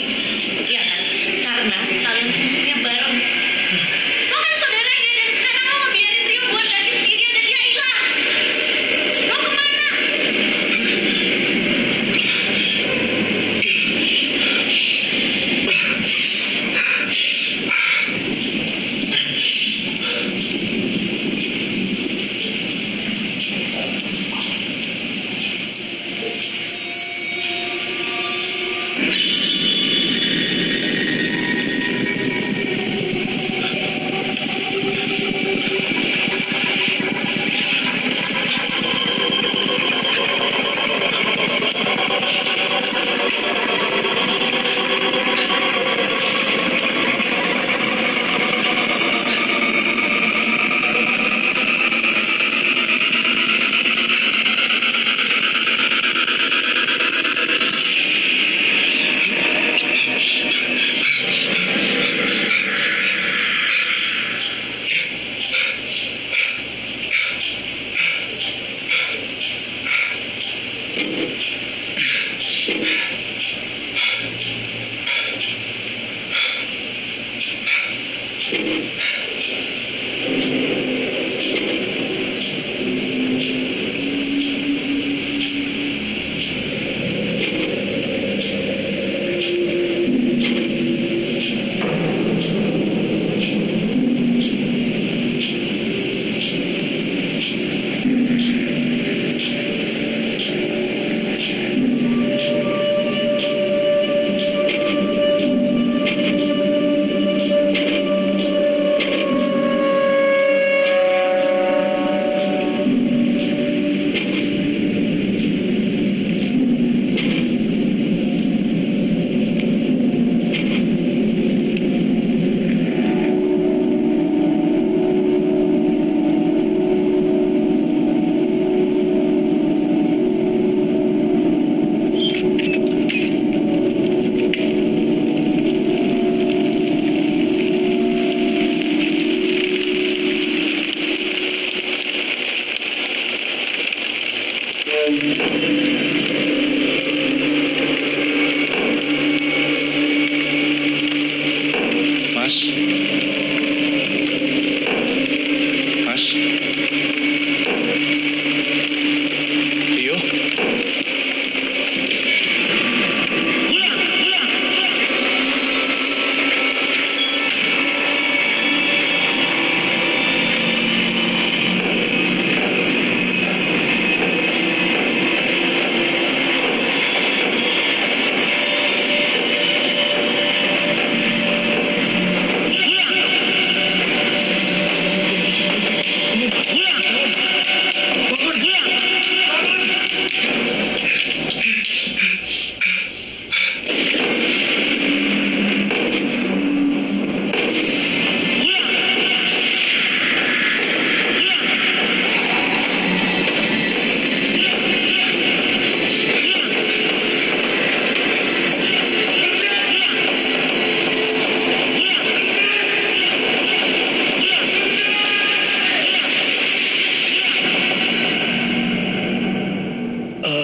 ya kan? Karena kalian tuh musuhnya bareng. Lo kan saudaranya dan sekarang lo ngebiarin Rio buat ganti sendirian dan dia hilang. Lo kemana?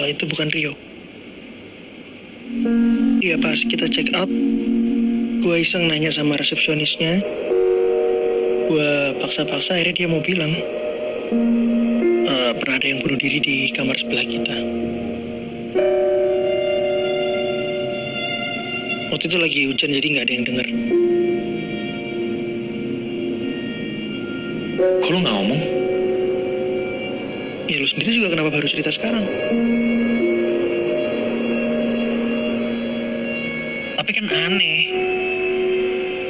itu bukan Rio. Iya, pas kita check out, gue iseng nanya sama resepsionisnya. Gue paksa-paksa, akhirnya dia mau bilang pernah ada yang bunuh diri di kamar sebelah kita. Waktu itu lagi hujan, jadi nggak ada yang dengar. Kok lu nggak ngomong? Ya lu sendiri juga kenapa baru cerita sekarang? Tapi kan aneh.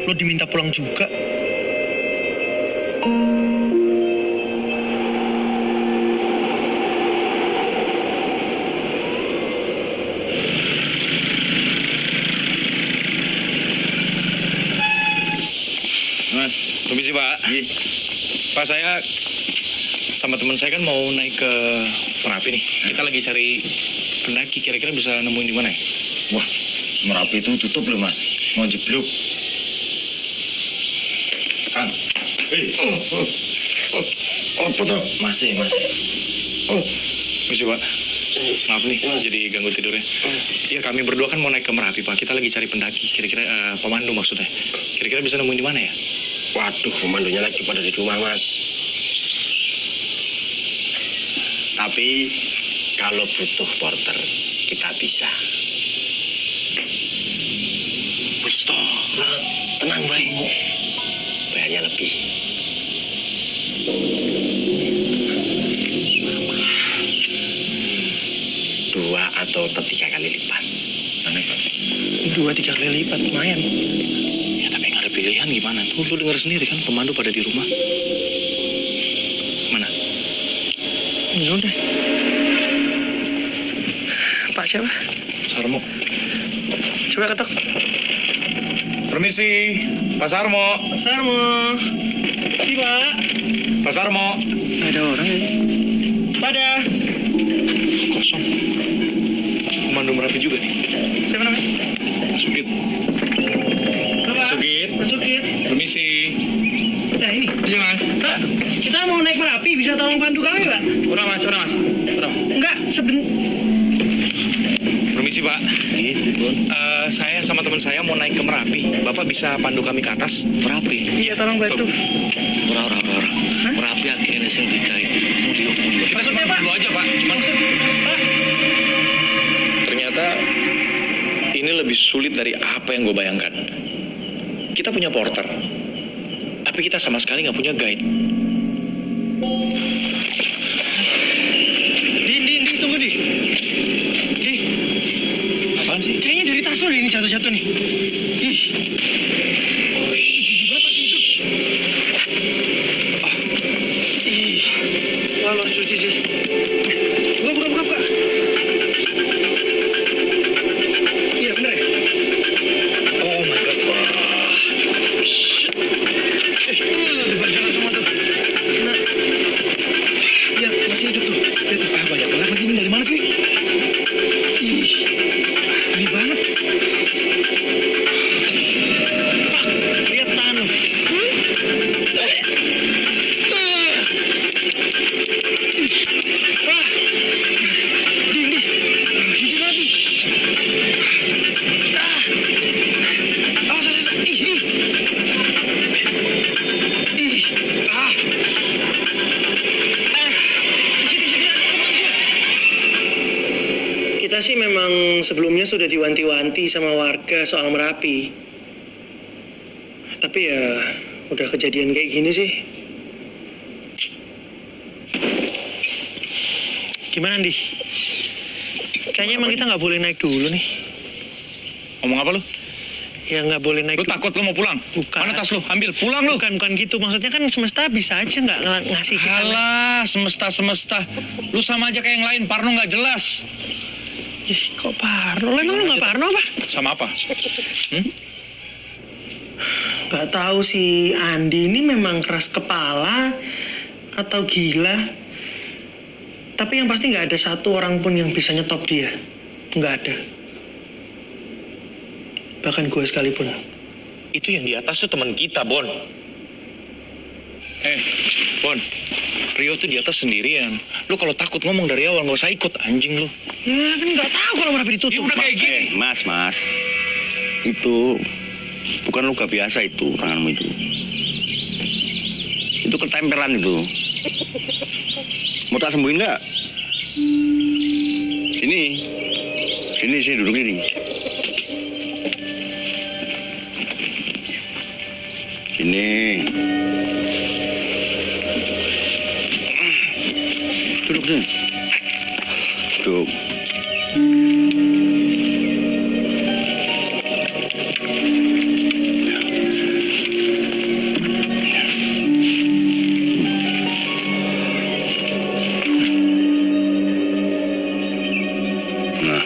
Lo diminta pulang juga. Mas, permisi Pak. Pak, saya sama teman saya kan mau naik ke Merapi nih. Kita lagi cari pendaki, kira-kira bisa nemuin di mana ya? Wah, Merapi itu tutup loh mas, mau jeblok. Kang, apa tuh? Masih. Permisi Pak. Maaf nih, jadi ganggu tidurnya. Iya, kami berdua kan mau naik ke Merapi Pak. Kita lagi cari pendaki, kira-kira pemandu maksudnya. Kira-kira bisa nemuin di mana ya? Waduh, pemandunya lagi pada di rumah mas. Tapi kalau butuh porter, kita bisa. Tenang baik. Bayarnya lebih. 2 atau 3 kali lipat. Aneh Pak. 2-3 kali lipat, lumayan. Ya tapi nggak ada pilihan gimana? Tuh lu denger sendiri kan, pemandu pada di rumah. Mana? Ya udah. Pak siapa? Sarmo. Coba ketok. Permisi, Pak Sarmo. Pak Sarmo. Si Pak. Pak Sarmo. Ada orang ya? Pada. Kosong. Pemandu Merapi juga nih. Siapa namanya? Sukit. Pak. Sukit. Pak Sukit. Permisi. Nah ini. Iya mas. Pak, kita mau naik Merapi, bisa tolong bantu kami Pak? Udah mas. Enggak, Permisi Pak. Saya sama teman saya mau naik ke Merapi. Bapak bisa pandu kami ke atas? Merapi? Iya, tolong bantu. Orang. Merapi akhirnya saya dikai. Kita cuma dulu aja Pak. Pak. Ternyata ini lebih sulit dari apa yang gue bayangkan. Kita punya porter, tapi kita sama sekali nggak punya guide. Di, tunggu di. Apaan sih? Kayaknya dari tas lo ini jatuh-jatuh nih. Ih. Oh, gigi banget pasti itu. Ih. Wah, lo harus cuci sih. Buka. Iya, bener ya? Oh my god. Wah. Shit. Dibacakan semua tuh. Nah. Lihat, masih hidup tuh. Lihat tuh, banyak banget begini. Dari mana sih? Ih. Ini banget. Fuck. Lihat tangan lo. Di. Sini lagi. Ih. Kita sih memang sebelumnya sudah diwanti-wanti sama warga soal Merapi. Tapi ya udah kejadian kayak gini sih. Gimana, Andi? Kayaknya emang kita nggak boleh naik dulu nih. Ngomong apa lu? Ya nggak boleh naik. Lu takut lu mau pulang? Bukan. Mana tas lu? Ambil, pulang lu. Bukan gitu. Maksudnya kan semesta bisa aja nggak ngasih kita. Alah, semesta. Lu sama aja kayak yang lain, Parno nggak jelas. Ih, kok Parno? Emang lu nggak Parno apa? Sama apa? Nggak tahu si Andi ini memang keras kepala atau gila. Tapi yang pasti nggak ada satu orang pun yang bisa nyetop dia. Nggak ada. Bahkan gue sekalipun. Itu yang di atas tuh teman kita, Bon. Bon. Rio tuh di atas sendirian. Lu kalau takut ngomong dari awal, nggak usah ikut, anjing lu. Ya kan nggak tahu kalau Merapi ditutup. Ya udah kayak gini. Mas. Itu bukan luka biasa itu, tanganmu itu. Itu ketempelan itu. Mau tak sembuhin nggak? Sini duduk ini. Sini. Duduk sini. Duduk. Nah,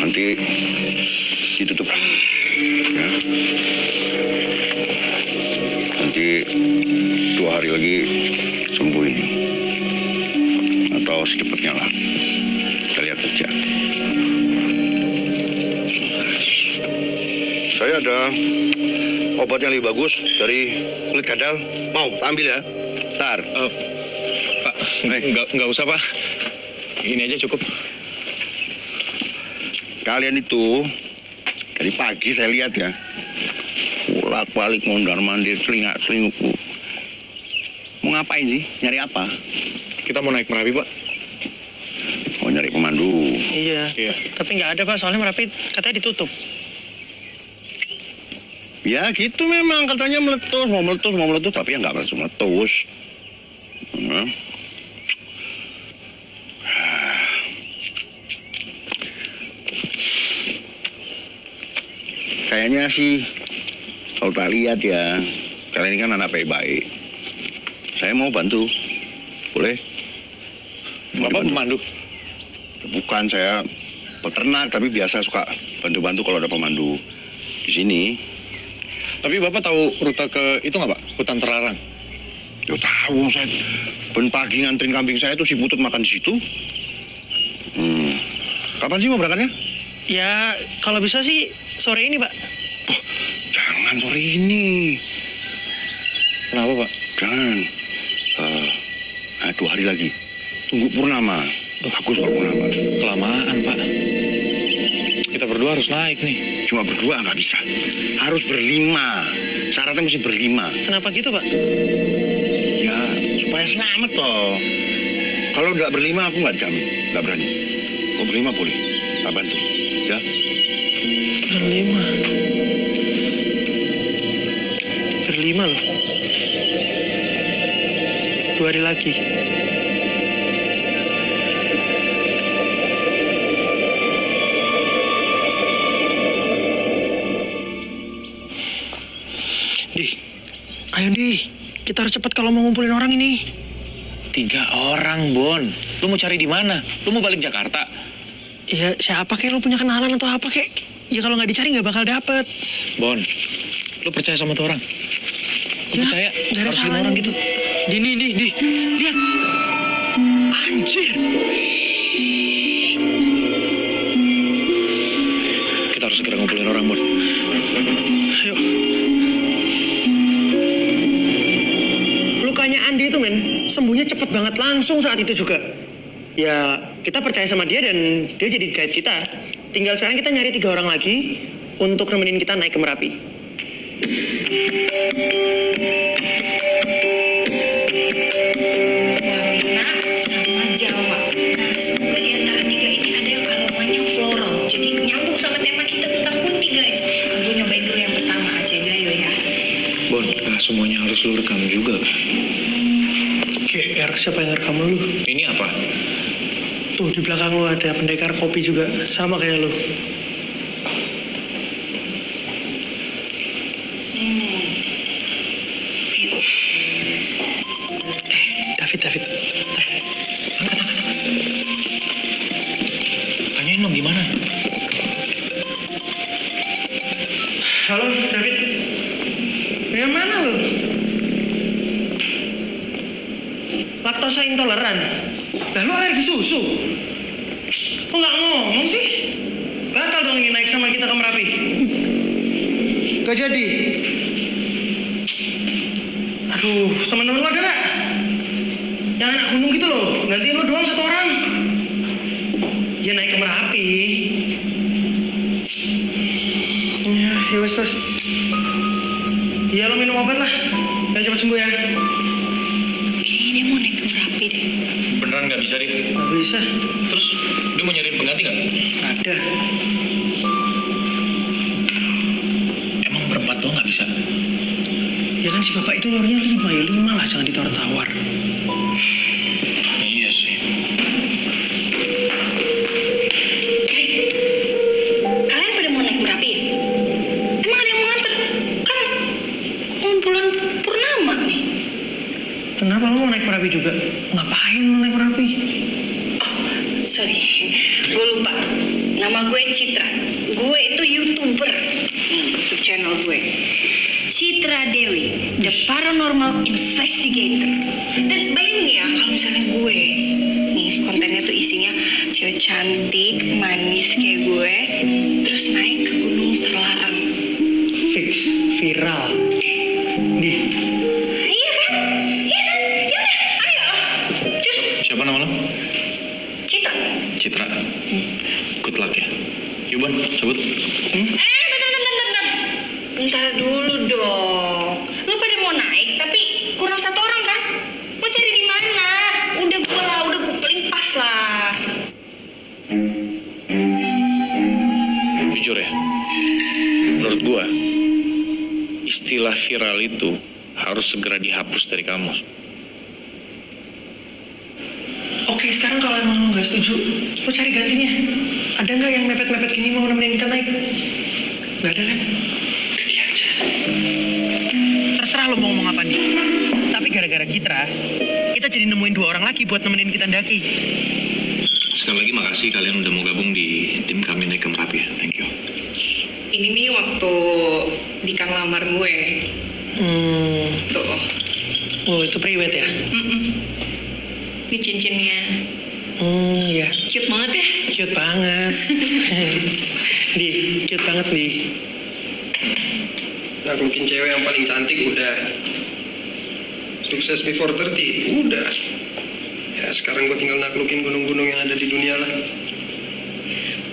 nanti ditutup. Ya. Nanti 2 hari lagi sembuh ini. Atau secepatnya lah. Kita lihat aja. Saya ada obat yang lebih bagus dari kulit kadal. Mau ambil ya? Ntar. Pak, nggak usah Pak. Ini aja cukup. Kalian itu dari pagi saya lihat ya, bolak-balik mondar-mandir, celingak-celingukku. Mau ngapain sih? Nyari apa? Kita mau naik Merapi, Pak. Mau nyari pemandu. Iya. Tapi nggak ada Pak, soalnya Merapi katanya ditutup. Ya gitu memang, katanya mau meletus, tapi ya nggak meletus. Kayaknya sih, kalau tak lihat ya, kalian ini kan anak baik-baik. Saya mau bantu, boleh? Bapak pemandu? Bukan, saya peternak, tapi biasa suka bantu-bantu kalau ada pemandu di sini. Tapi Bapak tahu rute ke itu nggak Pak? Hutan terlarang? Ya tahu, saya ben pagi nganterin kambing saya tuh si Putut makan di situ. Kapan sih mau berangkatnya? Ya, kalau bisa sih sore ini, Pak. Oh, jangan sore ini. Kenapa, Pak? Jangan. 2 hari lagi. Tunggu purnama. Bagus kalau purnama. Kelamaan, Pak. Kita berdua harus naik nih. Cuma berdua nggak bisa. Harus berlima. Syaratnya mesti berlima. Kenapa gitu, Pak? Ya, supaya selamat toh. Kalau nggak berlima aku nggak jamin. Nggak berani. Kalau berlima boleh. Tak bantu. Ya. Berlima loh. 2 hari lagi. Ayo Di, kita harus cepat kalau mau ngumpulin orang ini. 3 orang, Bon. Lu mau cari di mana? Lu mau balik Jakarta? Ya siapa kek, lu punya kenalan atau apa kek? Ya kalau nggak dicari nggak bakal dapet. Bon, lu percaya sama tuh orang? Lu percaya? Harus 5 orang gitu. Di, lihat. Anjir. Kita harus segera ngumpulin orang, Bon. Ayo. Lukanya Andi itu, men, sembuhnya cepet banget langsung saat itu juga. Ya, kita percaya sama dia dan dia jadi guide kita. Tinggal sekarang kita nyari 3 orang lagi untuk nemenin kita naik ke Merapi. Warna sama Jawa. Nah, semoga di antara 3 ini ada yang aromanya floral. Jadi nyambung sama tema kita tentang kunti, guys. Gue nyobain dulu yang pertama aja, Gayo ya. Bon, nah semuanya harus lu rekam juga. GR, siapa yang rekam lu? Ini apa? Tuh, di belakang lu ada pendekar kopi juga, sama kayak lu. David. Angkat. Tanyain dong gimana? Halo, David. Yang mana lu? Laktosa intoleran. Lah lu alergi susu? Kok nggak ngomong sih? Batal dong ini naik sama kita ke Merapi. Gak jadi. Aduh, teman-teman lu ada nggak? Ya naik ke Merapi. Ya wes. Iya, lo minum obat lah. Biar cepat sembuh ya. Kayaknya dia mau naik ke Merapi deh. Beneran nggak bisa, Dik? Nggak bisa. Terus dia mau nyariin pengganti nggak? Ada. Emang berempat doang nggak bisa? Ya kan si bapak itu nyuruhnya 5 ya 5 lah, jangan ditawar-tawar. Iya sih. Guys, kalian pada mau naik Merapi ya? Emang ada yang mau nganter? Kan mau bulan purnama nih. Kenapa lo mau naik Merapi juga? Ngapain lo naik Merapi? Sorry, gue lupa. Nama gue Citra. Gue itu YouTuber. Sub channel gue. Citra Dewi, The Paranormal Investigator. Dan bayangin ya, kalau misalnya gue, nih kontennya tuh isinya cewek cantik, manis kayak gue, terus naik ke gunung terlarang. Fix, viral. Nih, Iya kan? Iya kan? Yaudah, ayo. Cus, Siapa nama lo? Citra. Citra. Good luck ya. Yuk, Bon, cabut. Bentar. Bentar dulu dong. Lu pada mau naik, tapi kurang 1 orang kan? Mau cari di mana? Udah gue paling pas lah. Jujur ya, menurut gua, istilah viral itu harus segera dihapus dari kamus. oke sekarang kalau emang lo nggak setuju, lo cari gantinya. Ada nggak yang mepet-mepet gini mau nemenin kita naik? Nggak ada kan? Dia aja. Terserah lo mau ngomong apa nih. Tapi gara-gara Citra, kita jadi nemuin 2 orang lagi buat nemenin kita daki. Sekali lagi makasih kalian udah mau gabung di tim kami naik ke Merapi ya. Thank you. Ini nih waktu Dika ngelamar gue. Tuh. Oh itu priwet ya? Ini cincinnya. Iya. Cute banget ya? Cute banget. Di, cute banget di. Naklukin cewek yang paling cantik udah. Sukses before 30 udah. Ya sekarang gue tinggal naklukin gunung-gunung yang ada di dunia lah.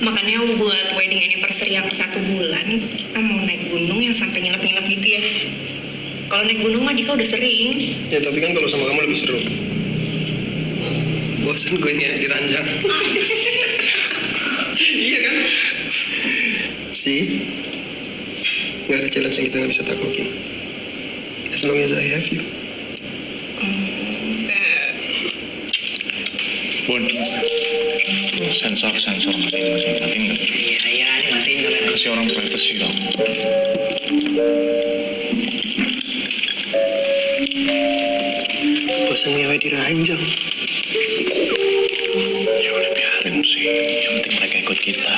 Makanya buat wedding anniversary yang 1 bulan, kita mau naik gunung yang sampai nginep-nginep gitu ya. Kalau naik gunung mah Dika udah sering. Ya tapi kan kalau sama kamu lebih seru. Bosan gue nih di ranjang. Iya kan? Sih. Gak ada challenge yang kita gak bisa taklukin. As long as I have you. Bon, sensor matiin nggak? Iya, ini matiin kamera. Kasih orang privacy dong. Bosan ngewe di ranjang. Ya udah biarin sih, yang penting mereka ikut kita.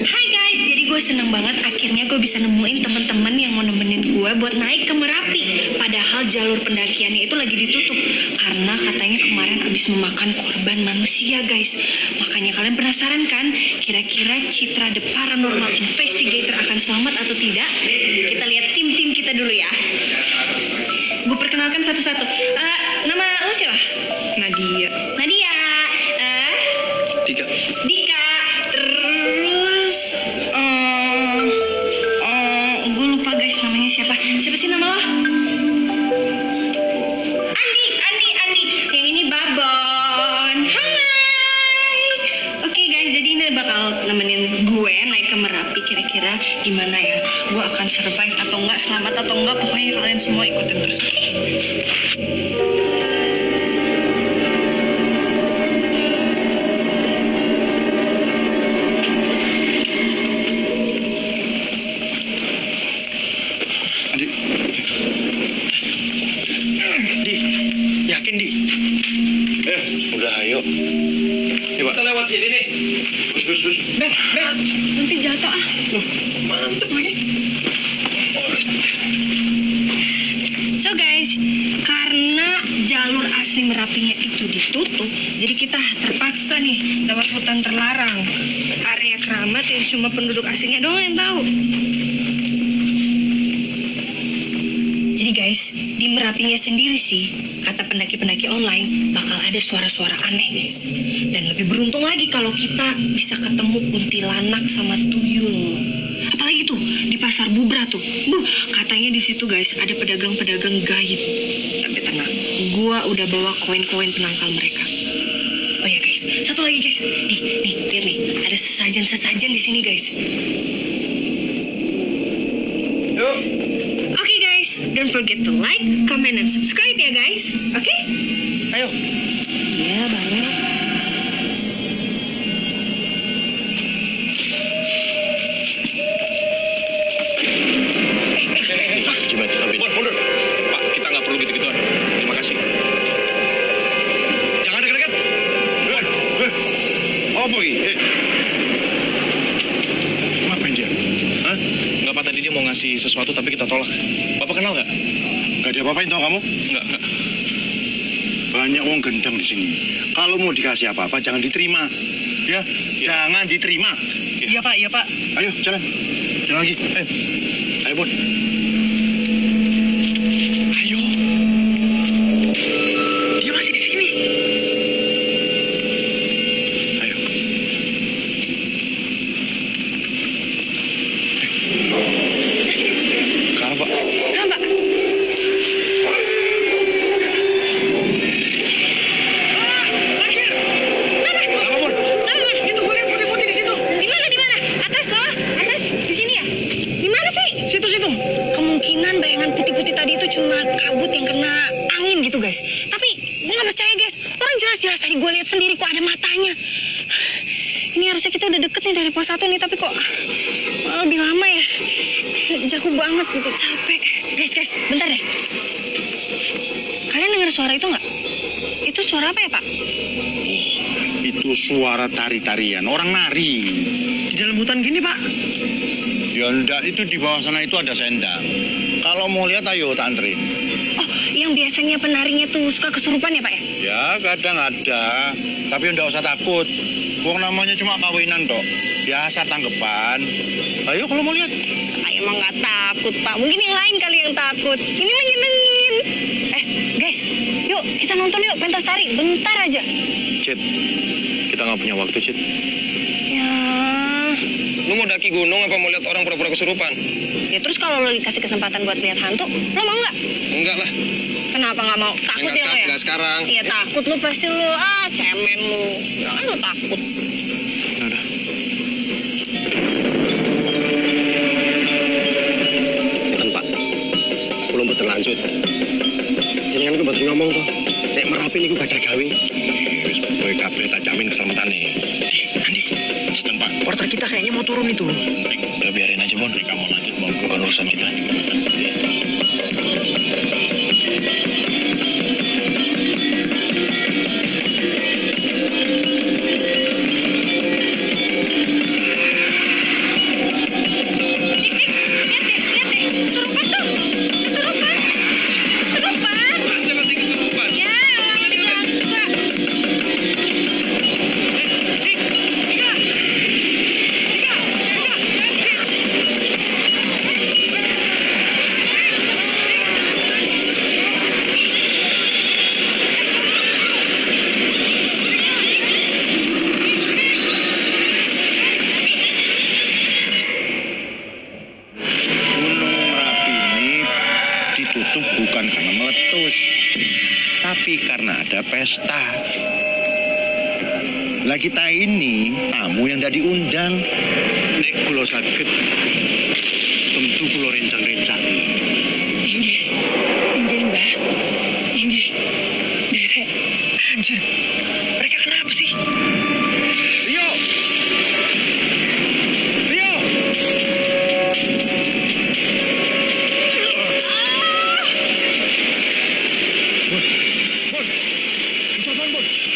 Hai guys, jadi gue seneng banget akhirnya gue bisa nemuin teman-teman yang mau nemenin gue buat naik ke Merapi. Padahal jalur pendakiannya itu lagi ditutup karena katanya kemarin habis memakan korban manusia guys. Makanya kalian penasaran kan, kira-kira Citra The Paranormal Investigator akan selamat atau tidak? Kita lihat tim-tim kita dulu ya. Gue perkenalkan satu-satu. Nama lu siapa? Nadia. Nadia. Dika. Dika. Terus gue lupa guys namanya siapa. Siapa sih nama lo? Andi. Yang ini Babon. Hai. Oke guys, jadi ini bakal nemenin gue naik ke Merapi. Kira-kira gimana ya? Gue akan survive atau enggak, selamat atau enggak? Pokoknya kalian semua ikutin terus. Oke? Di, yakin di? Udah ayo. Coba. Kita lewat sini nih. Terus. Nanti jatuh ah. Loh, mantep lagi. So guys, karena jalur asli Merapinya itu ditutup, jadi kita terpaksa nih lewat hutan terlarang, area keramat yang cuma penduduk asingnya doang yang tahu. Jadi guys, guys, di Merapinya sendiri sih, kata pendaki-pendaki online, bakal ada suara-suara aneh guys. Dan lebih beruntung lagi kalau kita bisa ketemu kuntilanak sama tuyul. Apalagi tuh di pasar Bubra tuh, katanya di situ guys ada pedagang-pedagang gaib. Tapi tenang, gua udah bawa koin-koin penangkal mereka. Oh ya guys, satu lagi guys, nih lihat nih, ada sesajen di sini guys. Yuk. Oke guys, don't forget to like, comment, and subscribe ya guys. Oke? Ayo. Iya banyak. Pak, mundur. Pak, kita nggak perlu gitu-gituan. Terima kasih. Jangan dekat-dekat. Oh boy, ngapain dia? Hah? Nggak, Pak, tadi dia mau ngasih sesuatu tapi kita tolak. Bapak kenal nggak? Nggak diapa-apain tau kamu? Nggak. Banyak uang gendang di sini. Kalau mau dikasih apa-apa jangan diterima. Ya, jangan diterima. Iya Pak, iya Pak. Ayo, jalan. Jalan lagi. Ayo, Bun. Ayo. Dia masih di sini. Ayo. Kalah, Pak. Nah, Pak. Kemungkinan bayangan putih-putih tadi itu cuma kabut yang kena angin gitu guys. Tapi gue gak percaya guys. Orang jelas-jelas tadi gue lihat sendiri kok ada matanya. Ini harusnya kita udah deket nih dari pos 1 nih. Tapi kok lebih lama ya. Jauh banget gitu, capek. Guys, bentar deh. Kalian dengar suara itu nggak? Itu suara apa ya Pak? Itu suara tari-tarian, orang nari. Di dalam hutan gini Pak. Ya enggak, itu di bawah sana itu ada sendang. Kalau mau lihat ayo tak anterin. Oh, yang biasanya penarinya tuh suka kesurupan ya Pak ya? Ya kadang ada, tapi enggak usah takut. Wong namanya cuma kawinan toh. Biasa tanggapan. Ayo kalau mau lihat. Saya emang nggak takut Pak. Mungkin yang lain kali yang takut. Ini mah nyenengin. Guys, yuk kita nonton yuk pentas tari. Bentar aja. Cid, kita nggak punya waktu, Cid. Ya. Lu mau daki gunung apa mau lihat orang pura-pura kesurupan? Ya terus kalau lo dikasih kesempatan buat lihat hantu, lo mau nggak? Enggak lah. Kenapa nggak mau? Takut ya lo ya? Enggak sekarang. Iya takut lu pasti lu. Cemen lu. Jangan lu takut. Udah. Kan Pak, belum betul lanjut. Jangan aku betul ngomong tuh. Nek Merapi niku gak ada gawe. Wis kowe kabeh tak jamin keselamatane. Andi, Sistem Pak. porter kita kayaknya mau turun itu. Udah biarin aja, Bon. Kamu lanjut mau Bukan urusan kita. bukan karena meletus, tapi karena ada pesta. Lah kita ini tamu yang tidak diundang. Nek kula saged tentu kula rencang-rencang. Inggih Mbah. Inggih. Derek. Anjir. Mereka kenapa sih? Rio. Rio. Bon. Bon. Bon.